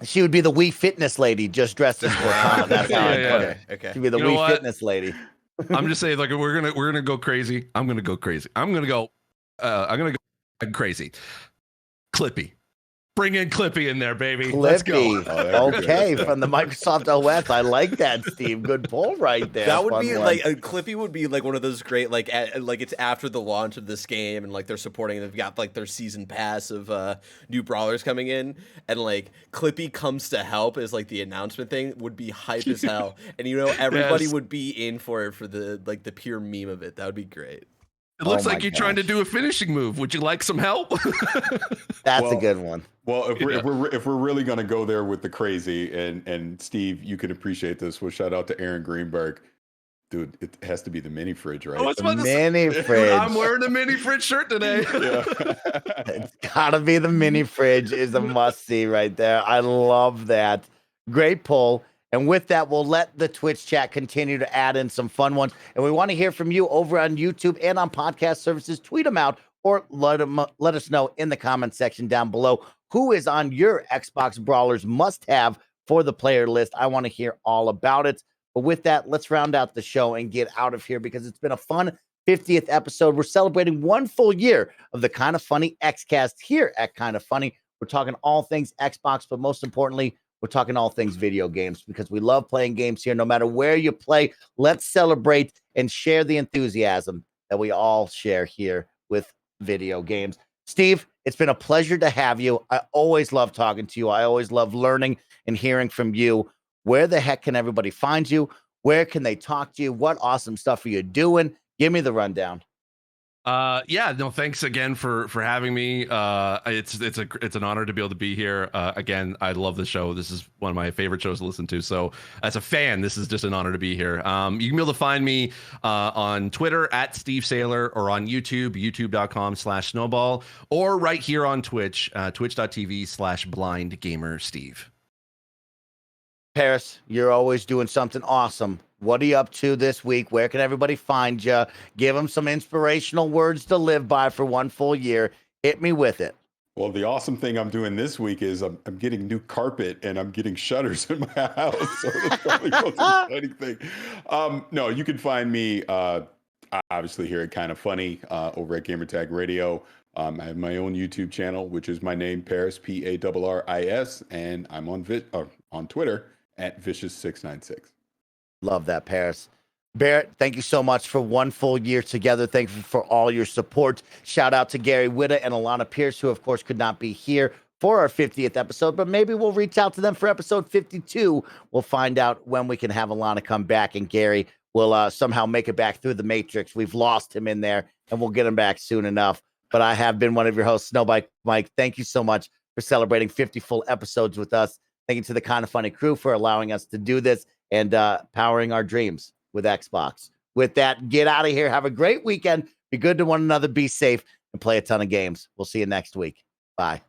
She would be the Wii Fitness lady, just dressed as Cortana. That's how I put it. Okay. She'd be the Wii Fitness lady. I'm just saying, we're gonna go crazy. I'm gonna go crazy. I'm gonna go crazy. Clippy. Bring in Clippy in there, baby. Clippy. Let's go. Okay, from the Microsoft OS. I like that, Steve. Good pull right there. That would be Clippy would be one of those great it's after the launch of this game and they're supporting. They've got their season pass of new brawlers coming in, and Clippy comes to help is the announcement thing would be hype as hell, and everybody would be in for it for the pure meme of it. That would be great. It looks like you're trying to do a finishing move. Would you like some help? That's a good one. Well, if we're really gonna go there with the crazy, and Steve, you can appreciate this. We'll shout out to Aaron Greenberg. Dude, it has to be the mini fridge, right? The mini fridge. I'm wearing a mini fridge shirt today. It's gotta be the mini fridge. Is a must see right there. I love that. Great pull. And with that, we'll let the Twitch chat continue to add in some fun ones. And we want to hear from you over on YouTube and on podcast services. Tweet them out or let us know in the comment section down below who is on your Xbox Brawlers must-have for the player list. I want to hear all about it. But with that, let's round out the show and get out of here because it's been a fun 50th episode. We're celebrating 1 full year of the Kind of Funny Xcast here at Kind of Funny. We're talking all things Xbox, but most importantly, we're talking all things video games because we love playing games here. No matter where you play, let's celebrate and share the enthusiasm that we all share here with video games. Steve, it's been a pleasure to have you. I always love talking to you. I always love learning and hearing from you. Where the heck can everybody find you? Where can they talk to you? What awesome stuff are you doing? Give me the rundown. Thanks again for having me. It's an honor to be able to be here. Again, I love the show. This is one of my favorite shows to listen to. So as a fan, this is just an honor to be here. You can be able to find me on Twitter at Steve Saylor or on YouTube, youtube.com/snowball, or right here on Twitch, twitch.tv/blindgamersteve. Parris, you're always doing something awesome. What are you up to this week? Where can everybody find you? Give them some inspirational words to live by for 1 full year. Hit me with it. Well, the awesome thing I'm doing this week is I'm getting new carpet and I'm getting shutters in my house. So that's probably the most exciting thing. No, you can find me obviously here at Kind of Funny over at Gamertag Radio. I have my own YouTube channel, which is my name, Parris, Parris, and I'm on Twitter at Vicious696. Love that, Parris. Barrett, thank you so much for 1 full year together. Thank you for all your support. Shout out to Gary Witta and Alana Pierce, who, of course, could not be here for our 50th episode, but maybe we'll reach out to them for episode 52. We'll find out when we can have Alana come back, and Gary will somehow make it back through the Matrix. We've lost him in there, and we'll get him back soon enough. But I have been one of your hosts, Snowbike Mike. Thank you so much for celebrating 50 full episodes with us. Thank you to the Kind of Funny crew for allowing us to do this and powering our dreams with Xbox. With that, get out of here. Have a great weekend. Be good to one another. Be safe and play a ton of games. We'll see you next week. Bye.